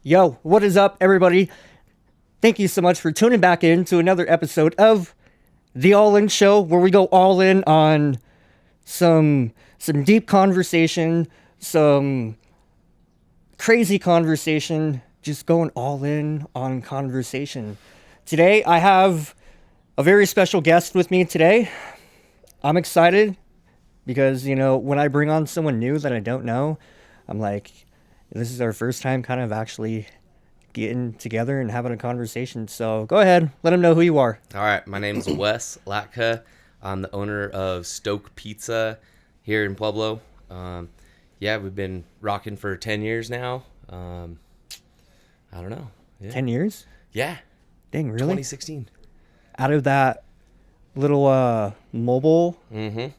Yo, what is up, everybody? Thank you so much for tuning back in to another episode of The All In Show, where we go all in on some deep conversation, some crazy conversation, just going all in on conversation. Today, I have a very special guest with me today. I'm excited because, when I bring on someone new that I don't know, I'm like, this is our first time kind of actually getting together and having a conversation. So go ahead, let them know who you are. All right, my name's Wes Latka. I'm the owner of Stoke Pizza here in Pueblo. We've been rocking for 10 years now. I don't know. Yeah. 10 years? Yeah. Dang, really? 2016. Out of that little mobile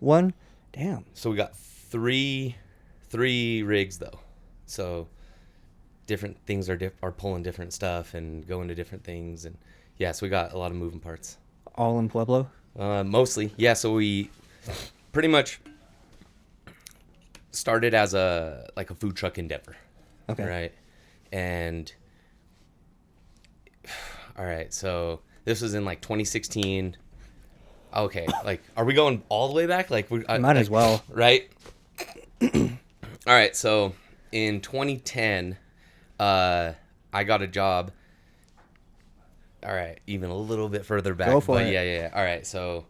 one? Damn. So we got three rigs though. So different things are pulling different stuff and going to different things, and so we got a lot of moving parts. All in Pueblo? Mostly, yeah. So we pretty much started as a food truck endeavor. Okay. Right. And all right, so this was in 2016. Okay, are we going all the way back? Might as well. Right. All right, so in 2010, I got a job. All right, even a little bit further back. Go for it. Yeah. All right, so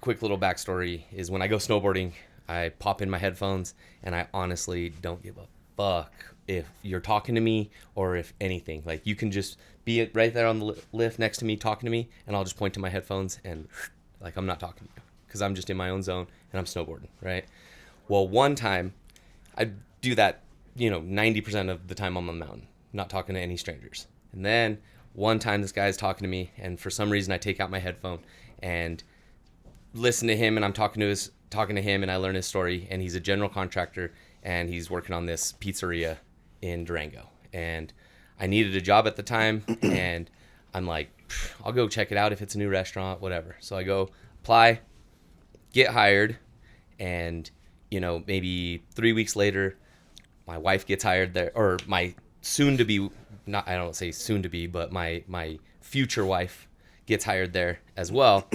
quick little backstory is when I go snowboarding, I pop in my headphones, and I honestly don't give a fuck if you're talking to me or if anything. You can just be right there on the lift next to me talking to me, and I'll just point to my headphones and I'm not talking to you because I'm just in my own zone and I'm snowboarding, right? Well, one time I do that, 90% of the time I'm on the mountain, not talking to any strangers. And then one time this guy's talking to me, and for some reason I take out my headphone and listen to him, and I'm talking to him, and I learn his story, and he's a general contractor, and he's working on this pizzeria in Durango. And I needed a job at the time, and I'm like, I'll go check it out if it's a new restaurant, whatever. So I go apply, get hired, and maybe 3 weeks later, my wife gets hired there, or my soon-to-be, not, I don't say soon-to-be, but my future wife gets hired there as well.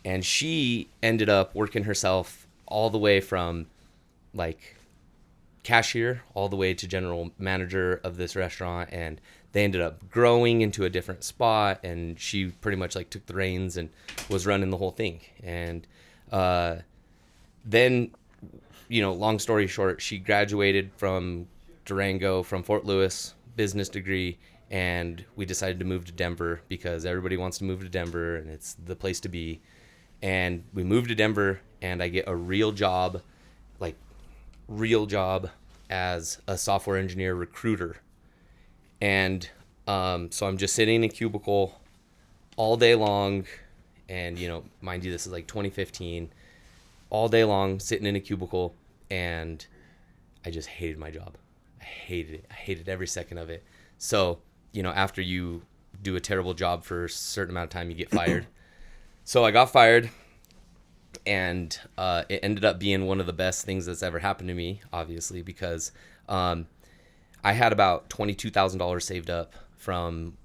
And she ended up working herself all the way from cashier all the way to general manager of this restaurant, and they ended up growing into a different spot, and she pretty much took the reins and was running the whole thing. And then long story short, she graduated from Durango, from Fort Lewis, business degree, and we decided to move to Denver because everybody wants to move to Denver and it's the place to be. And we moved to Denver, and I get a real job as a software engineer recruiter. And so I'm just sitting in a cubicle all day long, and mind you, this is 2015, all day long sitting in a cubicle, and I just hated my job. I hated every second of it. So after you do a terrible job for a certain amount of time, you get fired. So I got fired, and it ended up being one of the best things that's ever happened to me, obviously, because I had about $22,000 saved up from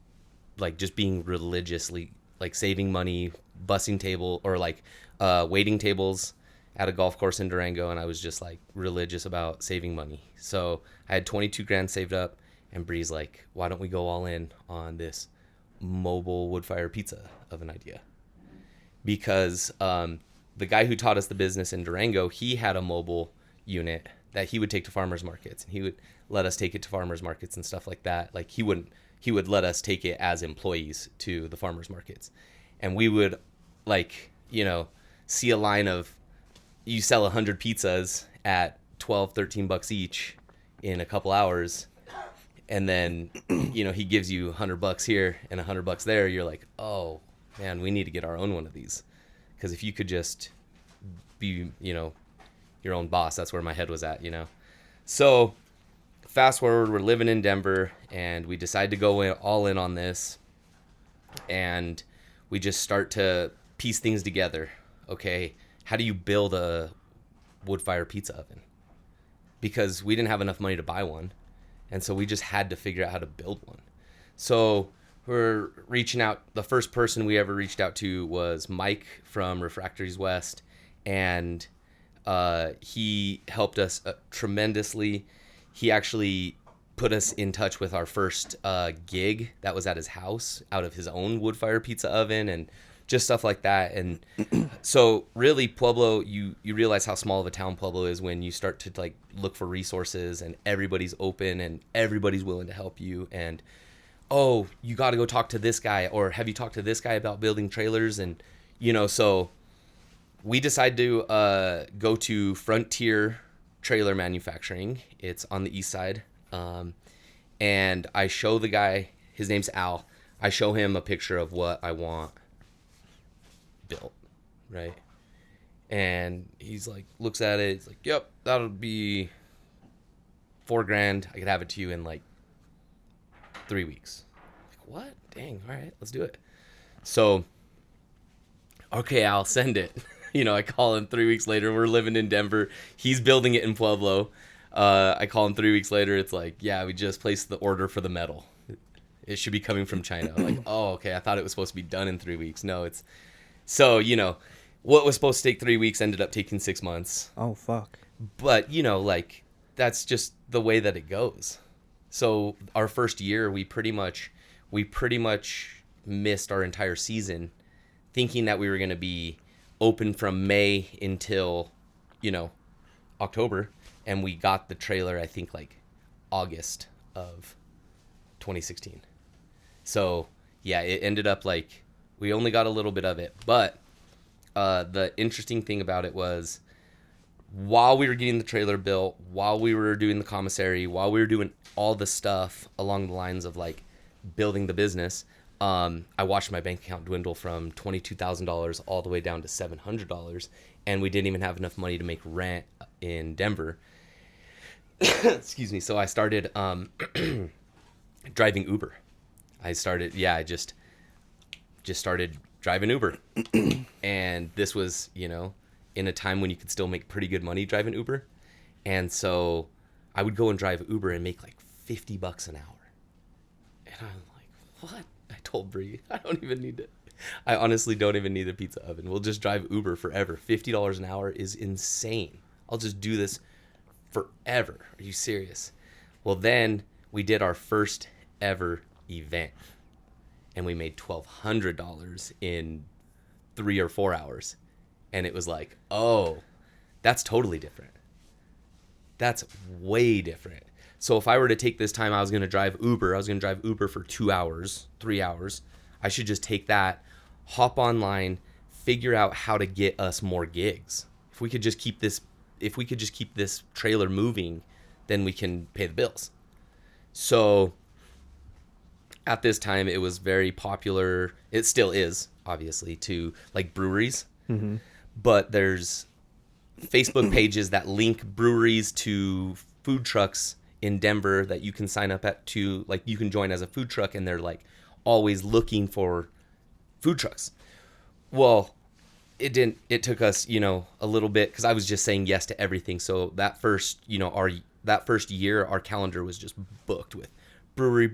just being religiously saving money, bussing table, or waiting tables at a golf course in Durango, and I was just religious about saving money. So I had 22 grand saved up, and Bree's like, why don't we go all in on this mobile wood fire pizza of an idea? Because the guy who taught us the business in Durango, he had a mobile unit that he would take to farmers markets, and he would let us take it to farmers markets and stuff like that. He would let us take it as employees to the farmers markets, and we would see a line of, you sell 100 pizzas at $12-13 each in a couple hours, and then he gives you $100 here and $100 there. You're like, oh man, we need to get our own one of these. Because if you could just be, your own boss, that's where my head was at, So fast forward, we're living in Denver, and we decide to go all in on this. And we just start to piece things together. Okay, how do you build a wood fire pizza oven? Because we didn't have enough money to buy one. And so we just had to figure out how to build one. So we're reaching out. The first person we ever reached out to was Mike from Refractories West, and he helped us tremendously. He actually put us in touch with our first gig that was at his house out of his own wood fire pizza oven and just stuff like that. And so really Pueblo, you realize how small of a town Pueblo is when you start to like look for resources and everybody's open and everybody's willing to help you. And, oh, you got to go talk to this guy, or have you talked to this guy about building trailers? And, so we decided to go to Frontier Trailer Manufacturing. It's on the east side. And I show the guy, his name's Al. I show him a picture of what I want built, right? And he's like, looks at it. He's like, yep, that'll be $4,000. I could have it to you in like 3 weeks. Like, what? Dang. All right, let's do it. So, okay, I'll send it. I call him 3 weeks later. We're living in Denver. He's building it in Pueblo. I call him 3 weeks later. It's like, yeah, we just placed the order for the metal. It should be coming from China. I'm like, oh, okay. I thought it was supposed to be done in 3 weeks. No, it's so, what was supposed to take 3 weeks ended up taking 6 months. Oh, fuck. But, like, that's just the way that it goes. So our first year, we pretty much missed our entire season thinking that we were going to be open from May until, October. And we got the trailer, I think, like August of 2016. So, yeah, it ended up like we only got a little bit of it. But the interesting thing about it was while we were getting the trailer built, while we were doing the commissary, while we were doing all the stuff along the lines of like building the business, I watched my bank account dwindle from $22,000 all the way down to $700. And we didn't even have enough money to make rent in Denver. Excuse me. So I started driving Uber. I just started driving Uber. And this was, in a time when you could still make pretty good money driving Uber. And so I would go and drive Uber and make like $50 an hour. And I'm like, what? I told Bree, I honestly don't even need a pizza oven. We'll just drive Uber forever. $50 an hour is insane. I'll just do this forever. Are you serious? Well, then we did our first ever event and we made $1,200 in 3 or 4 hours. And it was like, oh, that's totally different. That's way different. So if I were to take this time, I was going to drive Uber for 2 hours, 3 hours. I should just take that, hop online, figure out how to get us more gigs. If we could just keep this trailer moving, then we can pay the bills. So at this time, it was very popular. It still is, obviously, to like breweries. Mm-hmm. But there's Facebook pages that link breweries to food trucks in Denver that you can sign up to, like you can join as a food truck, and they're like always looking for food trucks. Well, it took us, a little bit, because I was just saying yes to everything. So that first, that first year, our calendar was just booked with brewery,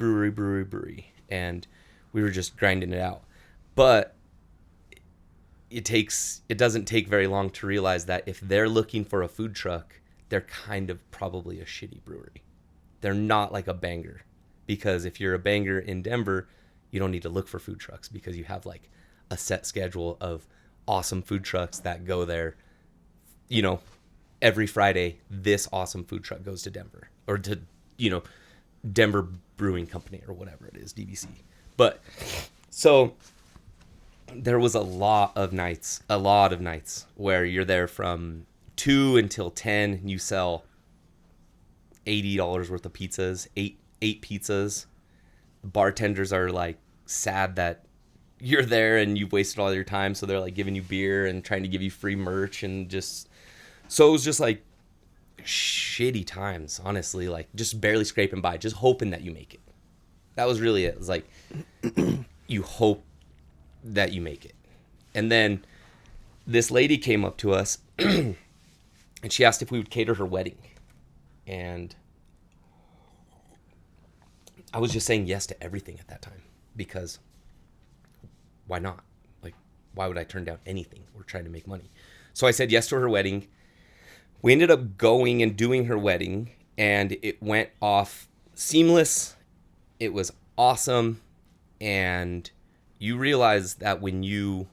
and we were just grinding it out. But it doesn't take very long to realize that if they're looking for a food truck, they're kind of probably a shitty brewery. They're not like a banger, because if you're a banger in Denver, you don't need to look for food trucks because you have like a set schedule of awesome food trucks that go there. Every Friday, this awesome food truck goes to Denver, or to, Denver Brewing Company or whatever it is, DBC. But so there was a lot of nights where you're there from 2 until 10 and you sell $80 worth of pizzas, eight pizzas. Bartenders are like sad that you're there and you've wasted all your time, so they're like giving you beer and trying to give you free merch, and just so it was just like shitty times, honestly, like just barely scraping by, just hoping that you make it. That was really it. It was like you hope that you make it. And then this lady came up to us and she asked if we would cater her wedding. And I was just saying yes to everything at that time because why not? Like, why would I turn down anything? We're trying to make money. So I said yes to her wedding. We ended up going and doing her wedding, and it went off seamless. It was awesome. And you realize that when you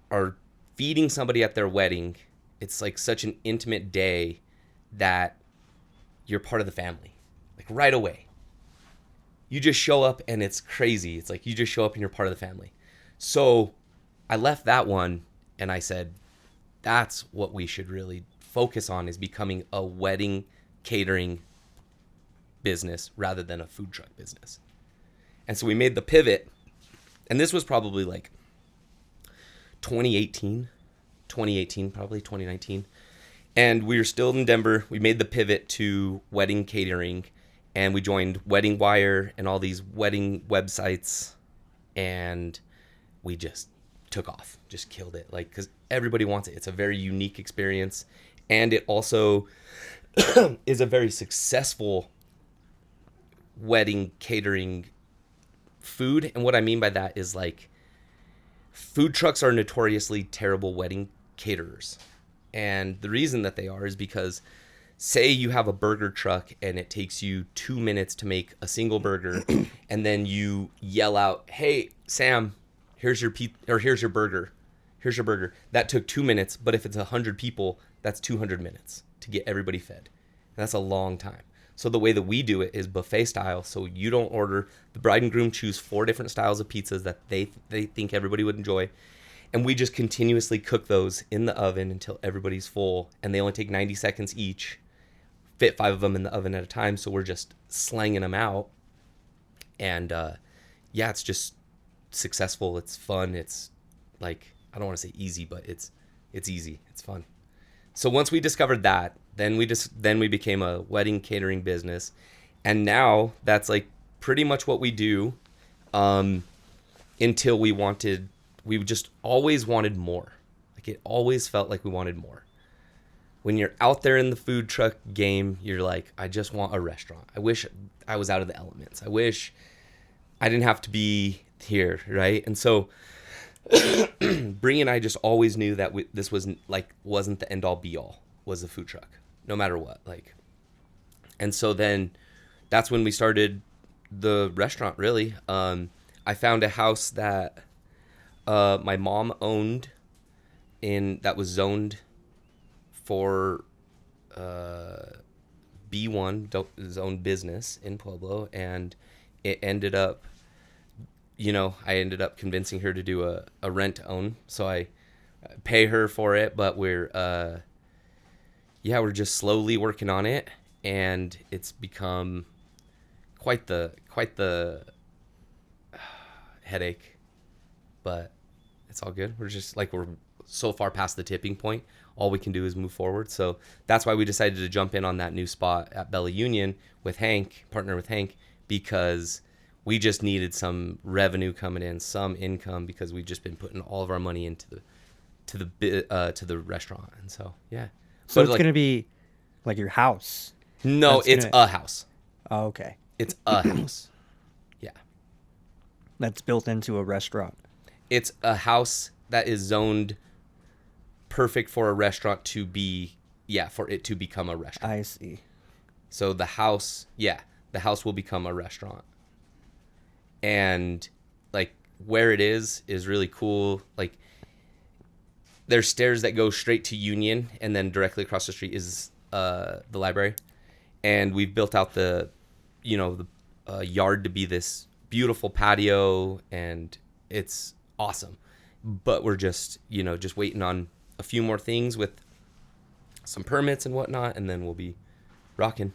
are feeding somebody at their wedding, it's like such an intimate day that you're part of the family. Like right away. You just show up and it's crazy. It's like you just show up and you're part of the family. So I left that one and I said, that's what we should really focus on, is becoming a wedding catering business rather than a food truck business. And so we made the pivot, and this was probably like 2018, probably 2019. And we were still in Denver. We made the pivot to wedding catering, and we joined Wedding Wire and all these wedding websites, and we just took off, just killed it. Like, because everybody wants it. It's a very unique experience, and it also is a very successful wedding catering food. And what I mean by that is, like, food trucks are notoriously terrible wedding caterers. And the reason that they are is because, say you have a burger truck and it takes you 2 minutes to make a single burger, and then you yell out, "Hey, Sam, here's your here's your burger. Here's your burger." That took 2 minutes, but if it's 100 people, that's 200 minutes to get everybody fed. And that's a long time. So the way that we do it is buffet style. So you don't order. The bride and groom choose 4 different styles of pizzas that they think everybody would enjoy. And we just continuously cook those in the oven until everybody's full. And they only take 90 seconds each. Fit 5 of them in the oven at a time. So we're just slanging them out. And yeah, it's just successful. It's fun. It's like, I don't want to say easy, but it's easy. It's fun. So once we discovered that, then we became a wedding catering business. And now that's like pretty much what we do, until we just always wanted more. Like, it always felt like we wanted more. When you're out there in the food truck game, you're like, I just want a restaurant. I wish I was out of the elements. I wish I didn't have to be here, right? And so Bree and I just always knew that this wasn't the end all be all, was the food truck, no matter what. Like, and so then that's when we started the restaurant, really. I found a house that my mom owned that was zoned for B1 zone business in Pueblo, and it ended up, I ended up convincing her to do a rent to own. So I pay her for it, but we're just slowly working on it, and it's become quite the headache, but it's all good. We're so far past the tipping point. All we can do is move forward. So that's why we decided to jump in on that new spot at Bella Union with Hank, partner with Hank, because we just needed some revenue coming in, some income, because we've just been putting all of our money into the restaurant. And so, yeah. So it's going to be like your house. No, it's a house. Oh, okay. It's a house. Yeah. That's built into a restaurant. It's a house that is zoned perfect for a restaurant to be, for it to become a restaurant. I see. So the house will become a restaurant. And like where it is really cool. Like, there's stairs that go straight to Union, and then directly across the street is the library. And we've built out the yard to be this beautiful patio, and it's awesome. But we're just waiting on a few more things with some permits and whatnot, and then we'll be rocking.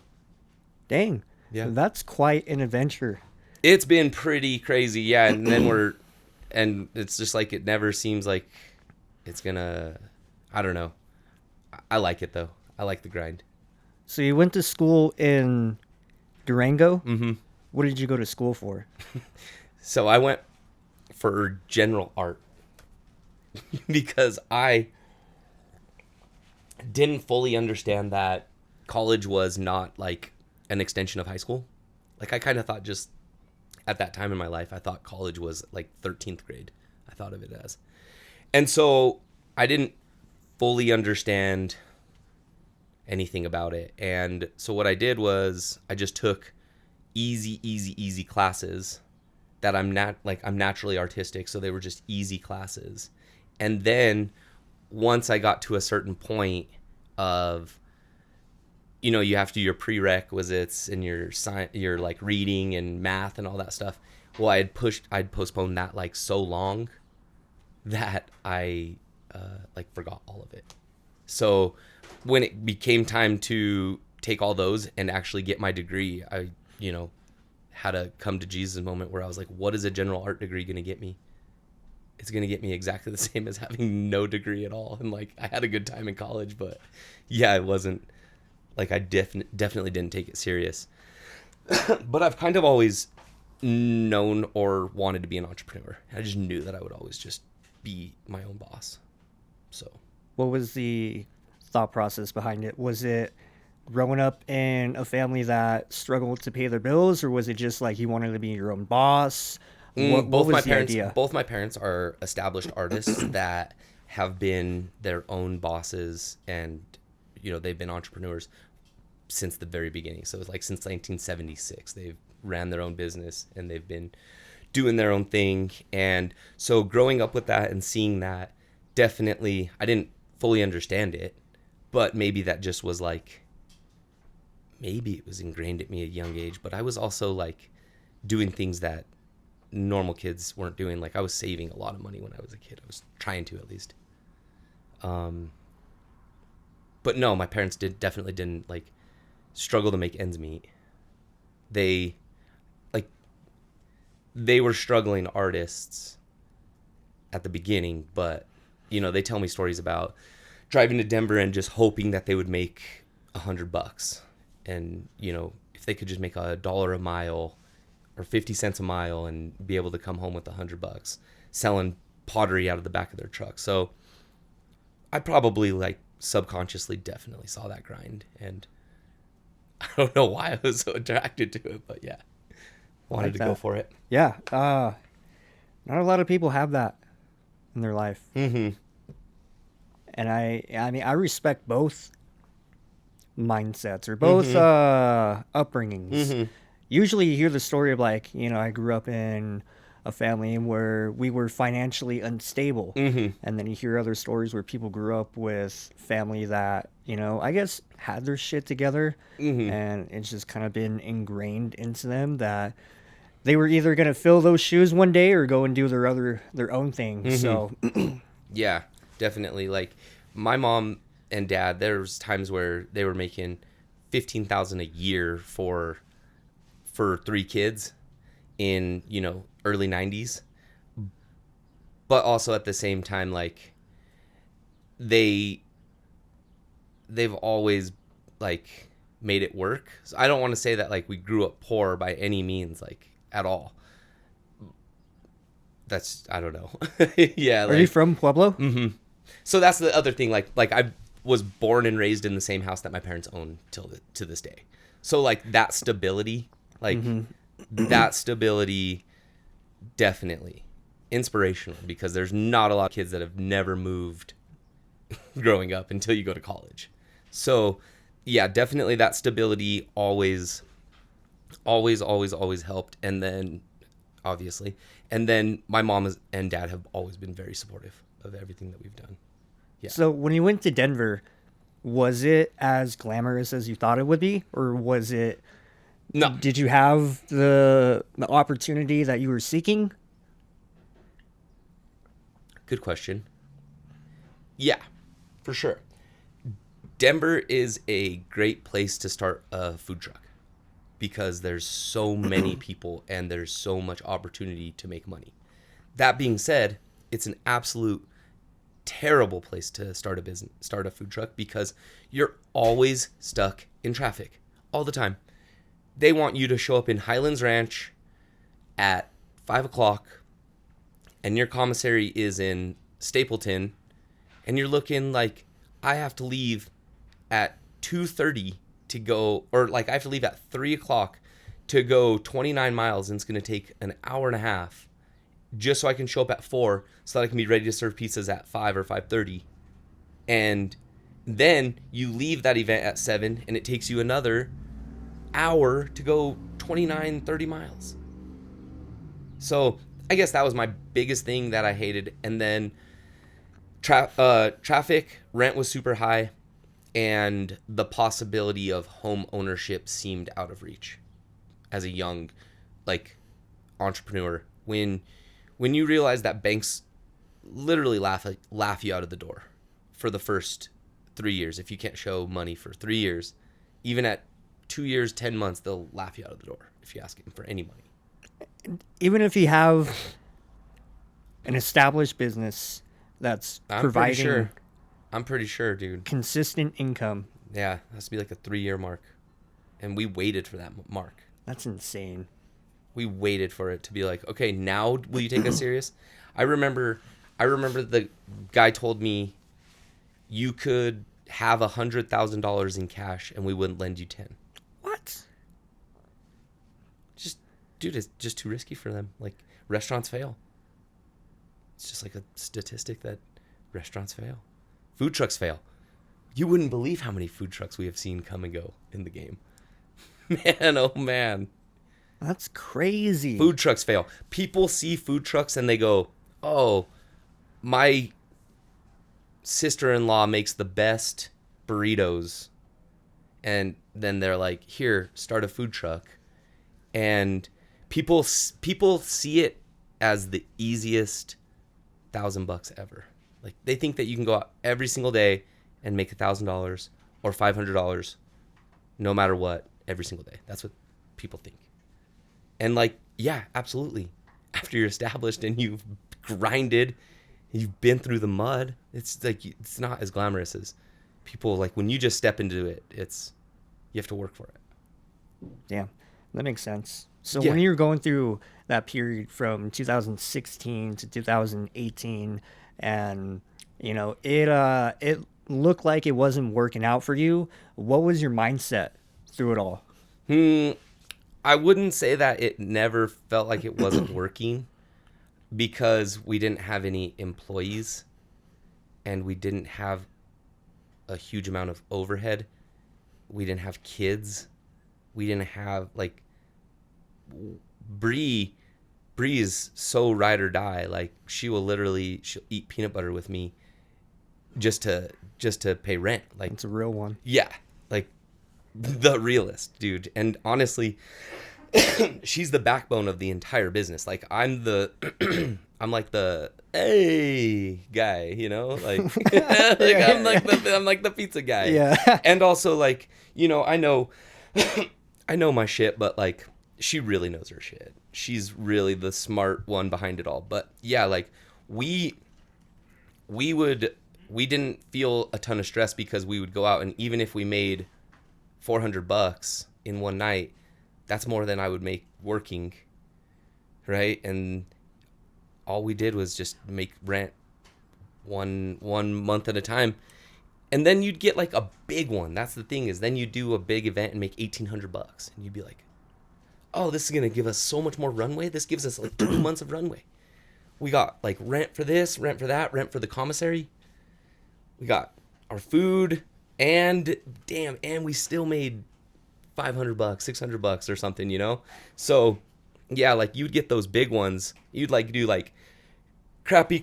Dang. Yeah. That's quite an adventure. It's been pretty crazy, yeah. And then and it's just like, it never seems like it's gonna, I don't know. I like it though. I like the grind. So you went to school in Durango? Mm-hmm. What did you go to school for? So I went for general art because I didn't fully understand that college was not like an extension of high school. Like I kind of thought just at that time in my life, I thought college was like 13th grade. I thought of it as. And so I didn't fully understand anything about it. And so what I did was I just took easy classes that I'm naturally artistic, so they were just easy classes. And then once I got to a certain point of, you know, you have to do your prerequisites and your like reading and math and all that stuff. Well, I'd postponed that like so long that I like forgot all of it. So when it became time to take all those and actually get my degree, I, you know, had a come to Jesus moment where I was like, what is a general art degree going to get me? It's going to get me exactly the same as having no degree at all. And like, I had a good time in college, but yeah, it wasn't like, I definitely didn't take it serious. But I've kind of always known or wanted to be an entrepreneur. I just knew that I would always just be my own boss. So What was the thought process behind it? Was it growing up in a family that struggled to pay their bills, or was it just like you wanted to be your own boss? What was the idea? Both my parents are established artists that have been their own bosses, and you know, they've been entrepreneurs since the very beginning. So it's like since 1976, they've ran their own business and they've been doing their own thing. And so growing up with that and seeing that, definitely, I didn't fully understand it, but maybe that just was like, maybe it was ingrained at me at a young age. But I was also like doing things that normal kids weren't doing. Like I was saving a lot of money when I was a kid. I was trying to, at least. But no, my parents definitely didn't like struggle to make ends meet. They were struggling artists at the beginning, but you know, they tell me stories about driving to Denver and just hoping that they would make $100. And you know, if they could just make $1 a mile or 50 cents a mile and be able to come home with $100 selling pottery out of the back of their truck. So I probably like subconsciously definitely saw that grind, and I don't know why I was so attracted to it, but yeah, wanted to go for it. Yeah. Not a lot of people have that in their life. Mm-hmm. And I mean, I respect both mindsets or both upbringings. Mm-hmm. Usually you hear the story of like, you know, I grew up in a family where we were financially unstable. Mm-hmm. And then you hear other stories where people grew up with family that, you know, I guess had their shit together. Mm-hmm. And it's just kind of been ingrained into them that they were either going to fill those shoes one day or go and do their own thing. Mm-hmm. So Yeah, definitely. Like my mom and dad, there was times where they were making $15,000 a year for 3 kids in, you know, early 90s. But also at the same time, like they've always like made it work. So I don't want to say that like we grew up poor by any means, like at all. That's, I don't know. Yeah. Are you from Pueblo? Mm-hmm. So that's the other thing. Like I was born and raised in the same house that my parents own to this day. So like that stability, like that stability, definitely inspirational, because there's not a lot of kids that have never moved growing up until you go to college. So yeah, definitely that stability always helped. And then obviously, and then my mom and dad have always been very supportive of everything that we've done. Yeah. So when you went to Denver, was it as glamorous as you thought it would be, or was it? No. Did you have the opportunity that you were seeking? Good question. Yeah, for sure. Denver is a great place to start a food truck because there's so many people and there's so much opportunity to make money. That being said, it's an absolute terrible place to start a food truck, because you're always stuck in traffic all the time. They want you to show up in Highlands Ranch at 5:00 and your commissary is in Stapleton, and you're looking like, I have to leave at 2:30 to go, or like I have to leave at 3:00 to go 29 miles, and it's going to take an hour and a half just so I can show up at 4 so that I can be ready to serve pizzas at 5 or 5:30. And then you leave that event at 7, and it takes you another hour to go 29, 30 miles. So I guess that was my biggest thing that I hated. And then traffic, rent was super high, and the possibility of home ownership seemed out of reach as a young, entrepreneur. When you realize that banks literally laugh you out of the door for the first 3 years. If you can't show money for 3 years, even at 2 years, 10 months, they'll laugh you out of the door if you ask them for any money. Even if you have an established business that's providing I'm pretty sure, dude. consistent income. Yeah, it has to be like a 3-year mark. And we waited for that mark. That's insane. We waited for it to be like, okay, now will you take us serious? I remember the guy told me you could have $100,000 in cash and we wouldn't lend you 10. What? Dude, it's just too risky for them. Like, restaurants fail. It's just like a statistic that restaurants fail. Food trucks fail. You wouldn't believe how many food trucks we have seen come and go in the game. Man, oh man. That's crazy. Food trucks fail. People see food trucks and they go, oh, my sister-in-law makes the best burritos. And then they're like, here, start a food truck. And people see it as the easiest $1,000 ever. Like, they think that you can go out every single day and make $1,000 or $500 no matter what every single day. That's what people think. And yeah, absolutely. After you're established and you've grinded, you've been through the mud, it's not as glamorous as people when you just step into it, you have to work for it. Yeah, that makes sense. So Yeah. when you were going through that period from 2016 to 2018, and it looked like it wasn't working out for you, what was your mindset through it all? I wouldn't say that it never felt like it wasn't working, because we didn't have any employees and we didn't have a huge amount of overhead. We didn't have kids. We didn't have Bree is so ride or die. She'll eat peanut butter with me just to pay rent. It's a real one. Yeah, the realist, dude. And honestly, she's the backbone of the entire business. I'm like the hey guy, I'm like the pizza guy. Yeah. And also I know I know my shit, but she really knows her shit. She's really the smart one behind it all. But yeah, we didn't feel a ton of stress because we would go out, and even if we made $400 in one night, that's more than I would make working, right? And all we did was just make rent one month at a time. And then you'd get a big one. That's the thing, is then you do a big event and make $1,800, and you'd be like, oh, this is going to give us so much more runway. This gives us 2 months of runway. We got rent for this, rent for that, rent for the commissary. We got our food, and we still made $500, $600 or something, So yeah, you'd get those big ones. You'd do crappy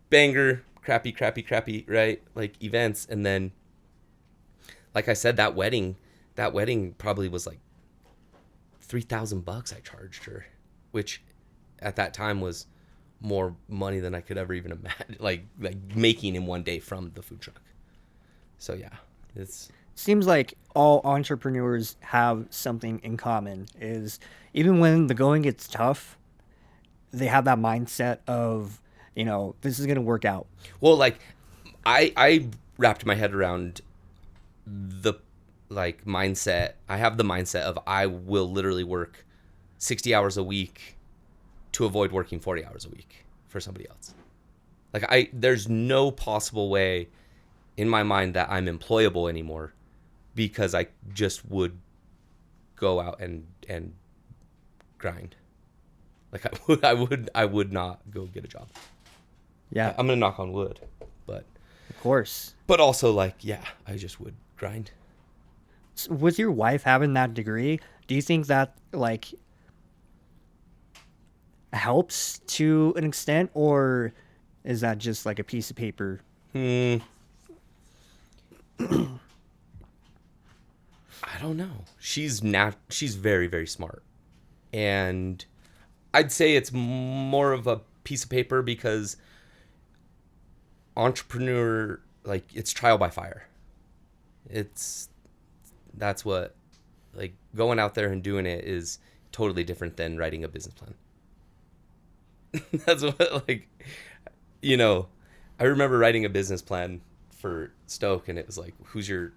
banger, crappy, right? Events. And then, I said, that wedding probably was $3,000 I charged her, which at that time was more money than I could ever even imagine, making in one day from the food truck. So yeah, it's Seems like all entrepreneurs have something in common, is even when the going gets tough, they have that mindset of, this is going to work out. Well, I wrapped my head around the mindset. I have the mindset of I will literally work 60 hours a week to avoid working 40 hours a week for somebody else. There's no possible way in my mind that I'm employable anymore, because I just would go out and grind. Like I would not go get a job. Yeah. I'm gonna knock on wood, but Of course. but also like, yeah, I just would grind. With your wife having that degree, do you think that like helps to an extent, or is that just like a piece of paper? I don't know. She's very, very smart. And I'd say it's more of a piece of paper because entrepreneur, like, it's trial by fire. That's what, like, going out there and doing it is totally different than writing a business plan. That's what, like, you know, I remember writing a business plan for Stoke, and it was like, who's your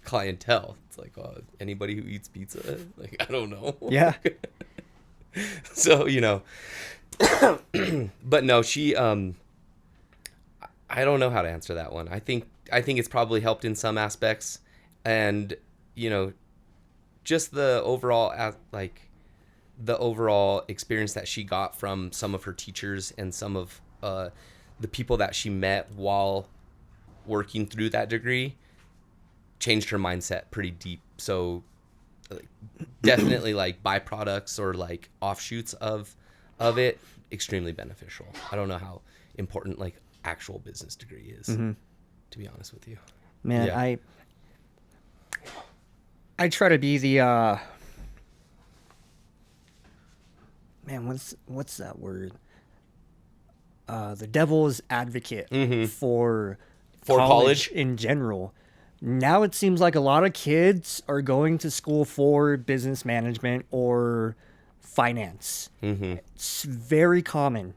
clientele? It's like, anybody who eats pizza. Like, I don't know. Yeah. So, you know, but no, she, I don't know how to answer that one. I think it's probably helped in some aspects, and, you know, just the overall, the overall experience that she got from some of her teachers and some of the people that she met while working through that degree changed her mindset pretty deep. So like, definitely like byproducts or like offshoots of it, extremely beneficial. I don't know how important like actual business degree is, to be honest with you. Man, Yeah. I try to be the man, what's that word? The devil's advocate for college? in general. Now it seems like a lot of kids are going to school for business management or finance. It's very common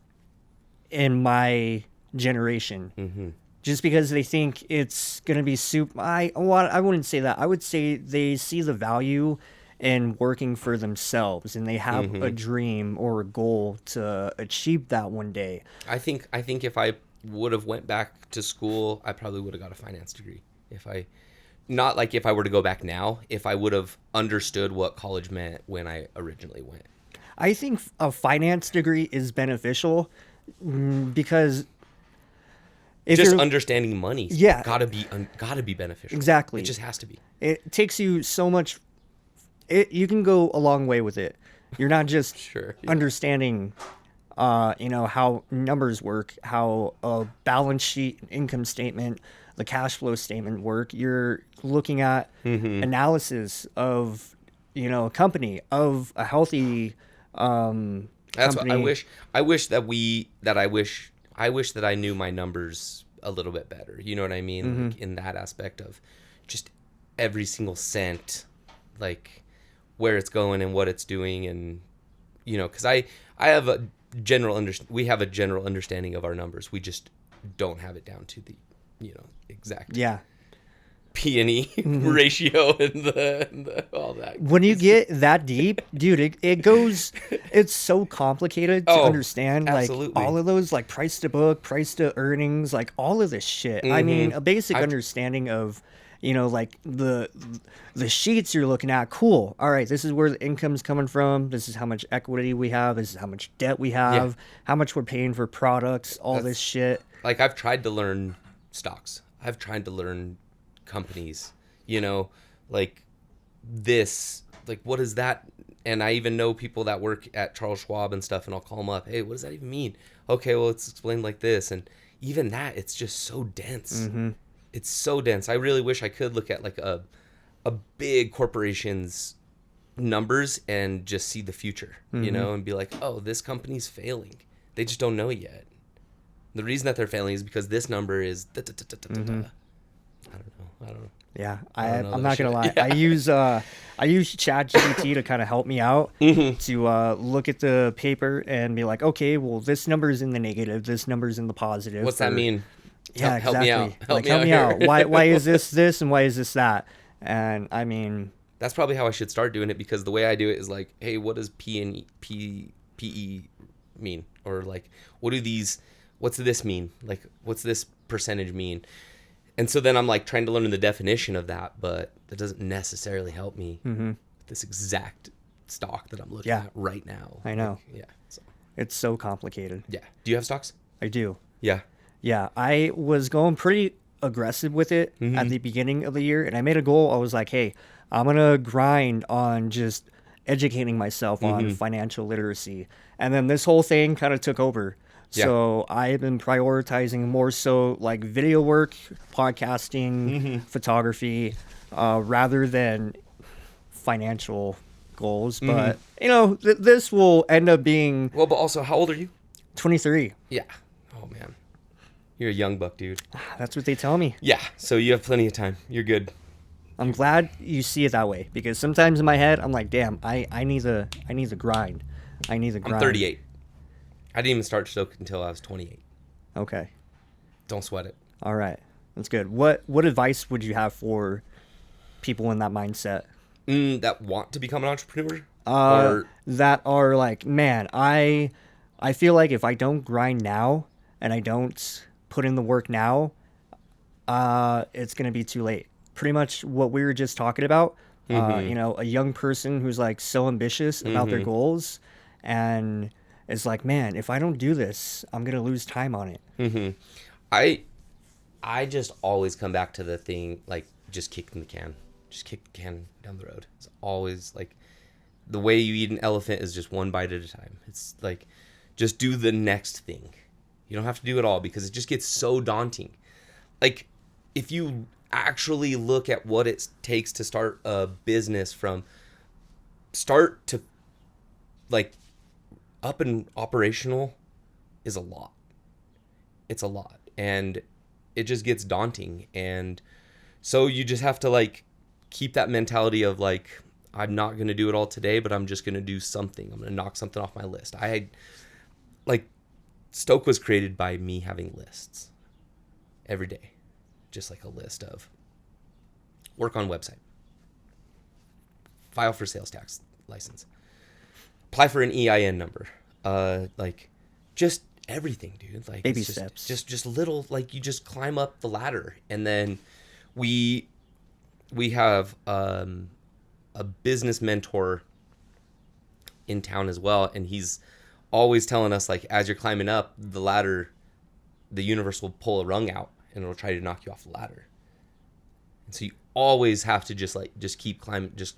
in my generation. Just because they think it's going to be I wouldn't say that. I would say they see the value in working for themselves, and they have a dream or a goal to achieve that one day. I think if I would have went back to school, I probably would have got a finance degree. Not like if I were to go back now, if I would have understood what college meant when I originally went. I think a finance degree is beneficial because if Just you're, understanding money, Yeah. gotta be beneficial. Exactly. It just has to be. it takes you so much. You can go a long way with it. You're not just Sure, yeah. understanding, how numbers work, how a balance sheet, income statement, the cash flow statement work. You're looking at analysis of, a company, of a healthy That's company. what I wish that I knew my numbers a little bit better. You know what I mean? Like in that aspect of just every single cent, like where it's going and what it's doing, and because I have a we have a general understanding of our numbers. We just don't have it down to the exact P&E ratio and the all that. When you get that deep, dude, it goes, it's so complicated to understand, absolutely. like all of those, like price to book, price to earnings, like all of this shit. I mean, a basic understanding of, like the sheets you're looking at. Cool. All right. This is where the income's coming from. This is how much equity we have. This is how much debt we have, how much we're paying for products, this shit. Like I've tried to learn stocks. I've tried to learn companies, like this, like what is that? And I even know people that work at Charles Schwab and stuff, and I'll call them up. Hey, what does that even mean? Okay, well, it's explained like this. And even that, it's just so dense. It's so dense. I really wish I could look at like a big corporation's numbers and just see the future, and be like, oh, this company's failing. They just don't know it yet. The reason that they're failing is because this number is I don't know. Yeah, don't know I'm that not gonna lie. shit. I use ChatGPT to kind of help me out to look at the paper and be like, okay, well, this number is in the negative, this number is in the positive. What's that mean? Yeah, Help exactly. me out. Help me out. here. Why is this and why is this that? And I mean, That's probably how I should start doing it, because the way I do it is like, hey, what does PE mean? Or like, what's this mean? Like, what's this percentage mean? And so then I'm like trying to learn the definition of that, but that doesn't necessarily help me this exact stock that I'm looking Yeah. at right now. I know. Like, yeah. So, It's so complicated. yeah. Do you have stocks? I do. Yeah. Yeah, I was going pretty aggressive with it at the beginning of the year, and I made a goal. I was like, hey, I'm going to grind on just educating myself on financial literacy. And then this whole thing kind of took over. Yeah. So I've been prioritizing more so like video work, podcasting, photography, rather than financial goals. But, you know, this will end up being Well, but also, how old are you? 23. Yeah. Oh, man. You're a young buck, dude. That's what they tell me. Yeah. So you have plenty of time. You're good. I'm glad you see it that way, because sometimes in my head I'm like, damn, I need to grind. I need to grind. I'm 38. I didn't even start stoking until I was 28. Okay. Don't sweat it. All right. That's good. What advice would you have for people in that mindset? That want to become an entrepreneur? That are like, man, I feel like if I don't grind now and I don't put in the work now, it's going to be too late. Pretty much what we were just talking about. You know, a young person who's like so ambitious about their goals and is like, man, if I don't do this, I'm going to lose time on it. I just always come back to the thing, like, just kicking the can. Just kick the can down the road. It's always like the way you eat an elephant is just one bite at a time. It's like, just do the next thing. You don't have to do it all because it just gets so daunting. Like, if you actually look at what it takes to start a business from start to like up and operational is a lot. It's a lot. And it just gets daunting. And so you just have to like keep that mentality of like, I'm not going to do it all today, but I'm just going to do something. I'm going to knock something off my list. Like, Stoke was created by me having lists every day. Just like a list of work on website, file for sales tax license, apply for an EIN number, like just everything, dude. Like Baby it's steps. Just little, like you just climb up the ladder. And then we have a business mentor in town as well, and he's always telling us, like, as you're climbing up the ladder, the universe will pull a rung out and it'll try to knock you off the ladder. And so you always have to just keep climbing, just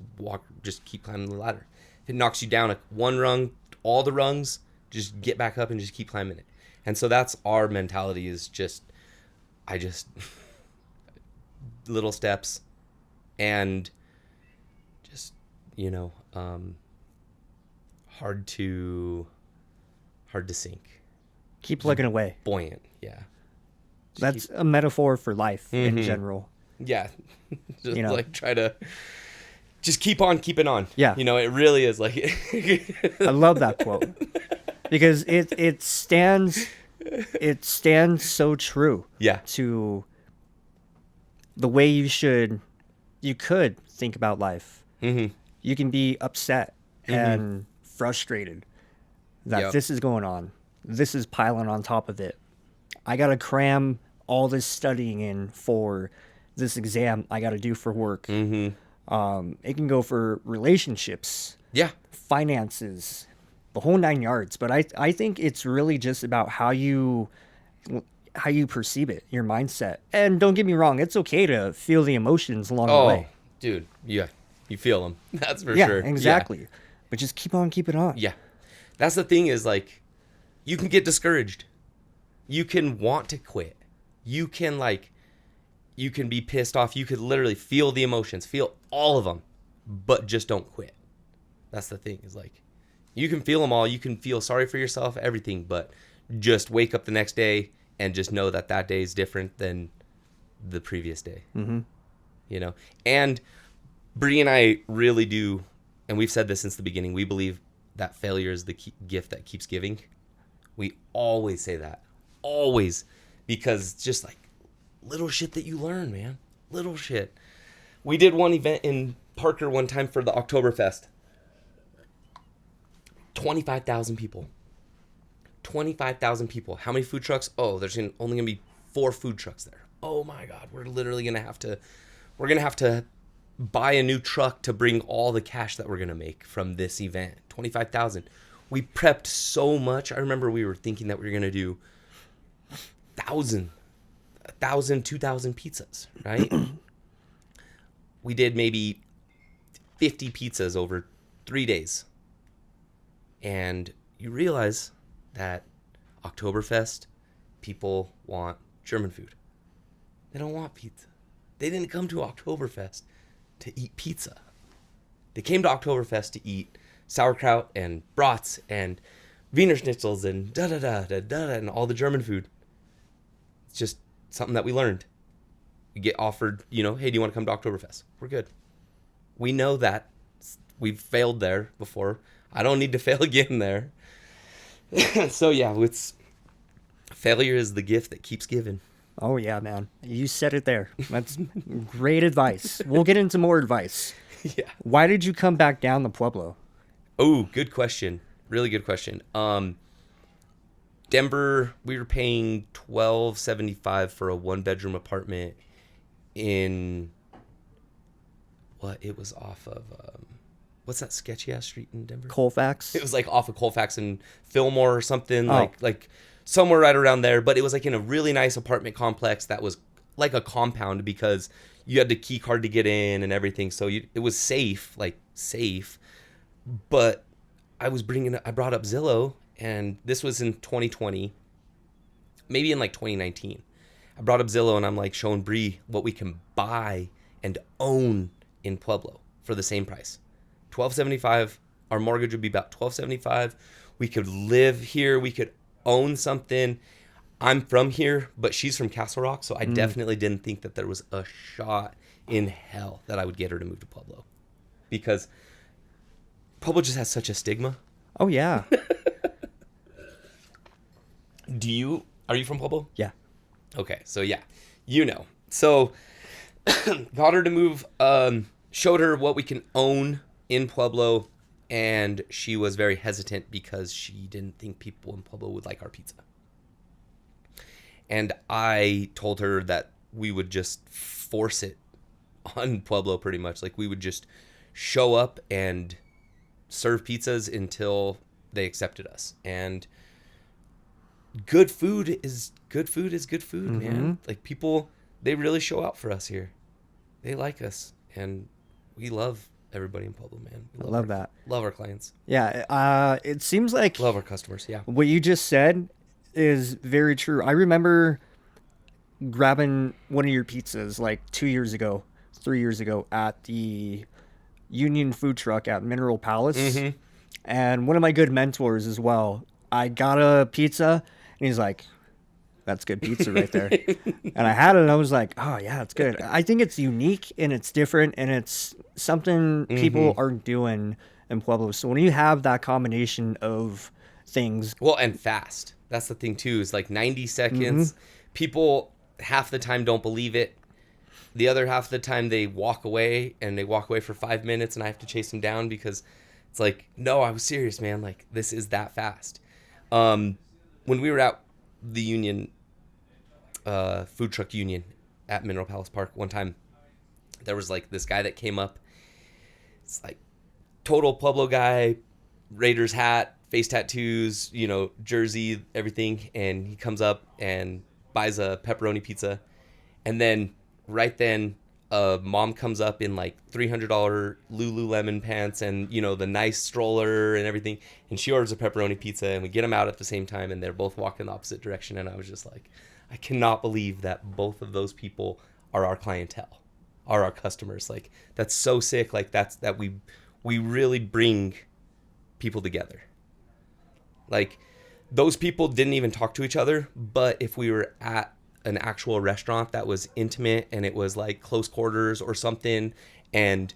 keep climbing the ladder. If it knocks you down one rung, all the rungs, just get back up and just keep climbing it. And so that's our mentality, is just little steps, and just, you know, hard to sink. Keep plugging away. Buoyant, yeah. That's a metaphor for life in general. Yeah. Just, You know. like, try to just keep on keeping on. Yeah. You know, it really is like I love that quote because it stands so true. Yeah. To the way you could think about life. Mm-hmm. You can be upset and frustrated that Yep. this is going on. This is piling on top of it. I got to cram all this studying in for this exam I got to do for work. Mm-hmm. It can go for relationships, Yeah. finances, the whole 9 yards. But I think it's really just about how you perceive it, your mindset. And don't get me wrong, it's okay to feel the emotions along the way. Dude, yeah, you feel them. That's for Yeah, sure. exactly. But just keep on keeping on. Yeah. That's the thing, is like, you can get discouraged. You can want to quit. You can be pissed off. You could literally feel the emotions, feel all of them, but just don't quit. That's the thing, is like, you can feel them all. You can feel sorry for yourself, everything, but just wake up the next day and just know that that day is different than the previous day. Mm-hmm. You know? And Bree and I really do, and we've said this since the beginning, we believe that failure is the gift that keeps giving. We always say that. Always. Because it's just like little shit that you learn, man. Little shit. We did one event in Parker one time for the Oktoberfest. 25,000 people. 25,000 people. How many food trucks? Oh, there's only going to be 4 food trucks there. Oh my God. We're literally going to have to buy a new truck to bring all the cash that we're going to make from this event. 25,000. We prepped so much. I remember we were thinking that we were going to do 1,000, 2,000 pizzas, right? We did maybe 50 pizzas over 3 days. And you realize that Oktoberfest, people want German food. They don't want pizza. They didn't come to Oktoberfest to eat pizza. They came to Oktoberfest to eat sauerkraut and brats and Wiener Schnitzels and da-da-da-da-da and all the German food. It's just something that we learned. We get offered, hey, do you want to come to Oktoberfest? We're good. We know that. We've failed there before. I don't need to fail again there. So yeah, failure is the gift that keeps giving. Oh yeah, man. You said it there. That's great advice. We'll get into more advice. Yeah. Why did you come back down to Pueblo? Oh, good question. Really good question. Denver, we were paying $1,275 for a 1-bedroom apartment in it was off of what's that sketchy ass street in Denver? Colfax. It was like off of Colfax and Fillmore or something, like somewhere right around there. But it was like in a really nice apartment complex that was like a compound because you had the key card to get in and everything. So it was safe. But I brought up Zillow, and this was in 2020, maybe in like 2019. I brought up Zillow, and I'm like showing Bree what we can buy and own in Pueblo for the same price. $1,275. Our mortgage would be about $1,275. We could live here. We could own something. I'm from here, but she's from Castle Rock, so I definitely didn't think that there was a shot in hell that I would get her to move to Pueblo, because Pueblo just has such a stigma. Oh yeah. Are you from Pueblo? Yeah. Okay, so yeah, So got her to move, showed her what we can own in Pueblo, and she was very hesitant because she didn't think people in Pueblo would like our pizza. And I told her that we would just force it on Pueblo pretty much. Like we would just show up and serve pizzas until they accepted us. And good food is good food, man. Like people, they really show out for us here. They like us, and we love everybody in Pueblo, man. I love that. Love our clients. Yeah. It seems like Love our customers. Yeah. what you just said is very true. I remember grabbing one of your pizzas like 3 years ago at the Union food truck at Mineral Palace. And one of my good mentors as well, I got a pizza and he's like, that's good pizza right there. And I had it and I was like, oh yeah, it's good. I think it's unique and it's different and it's something people aren't doing in Pueblo. So when you have that combination of things. Well, and fast. That's the thing too, is like 90 seconds. People half the time don't believe it. The other half of the time they walk away, and they walk away for 5 minutes and I have to chase them down because it's like, no, I was serious, man. Like this is that fast. When we were at the Union, food truck Union at Mineral Palace Park one time, there was like this guy that came up. It's like total Pueblo guy, Raiders hat, face tattoos, jersey, everything. And he comes up and buys a pepperoni pizza. And then right then, mom comes up in like $300 Lululemon pants and, the nice stroller and everything. And she orders a pepperoni pizza and we get them out at the same time and they're both walking the opposite direction. And I was just like, I cannot believe that both of those people are our clientele, are our customers. Like that's so sick. Like that we really bring people together. Like those people didn't even talk to each other, but if we were at an actual restaurant that was intimate and it was like close quarters or something, and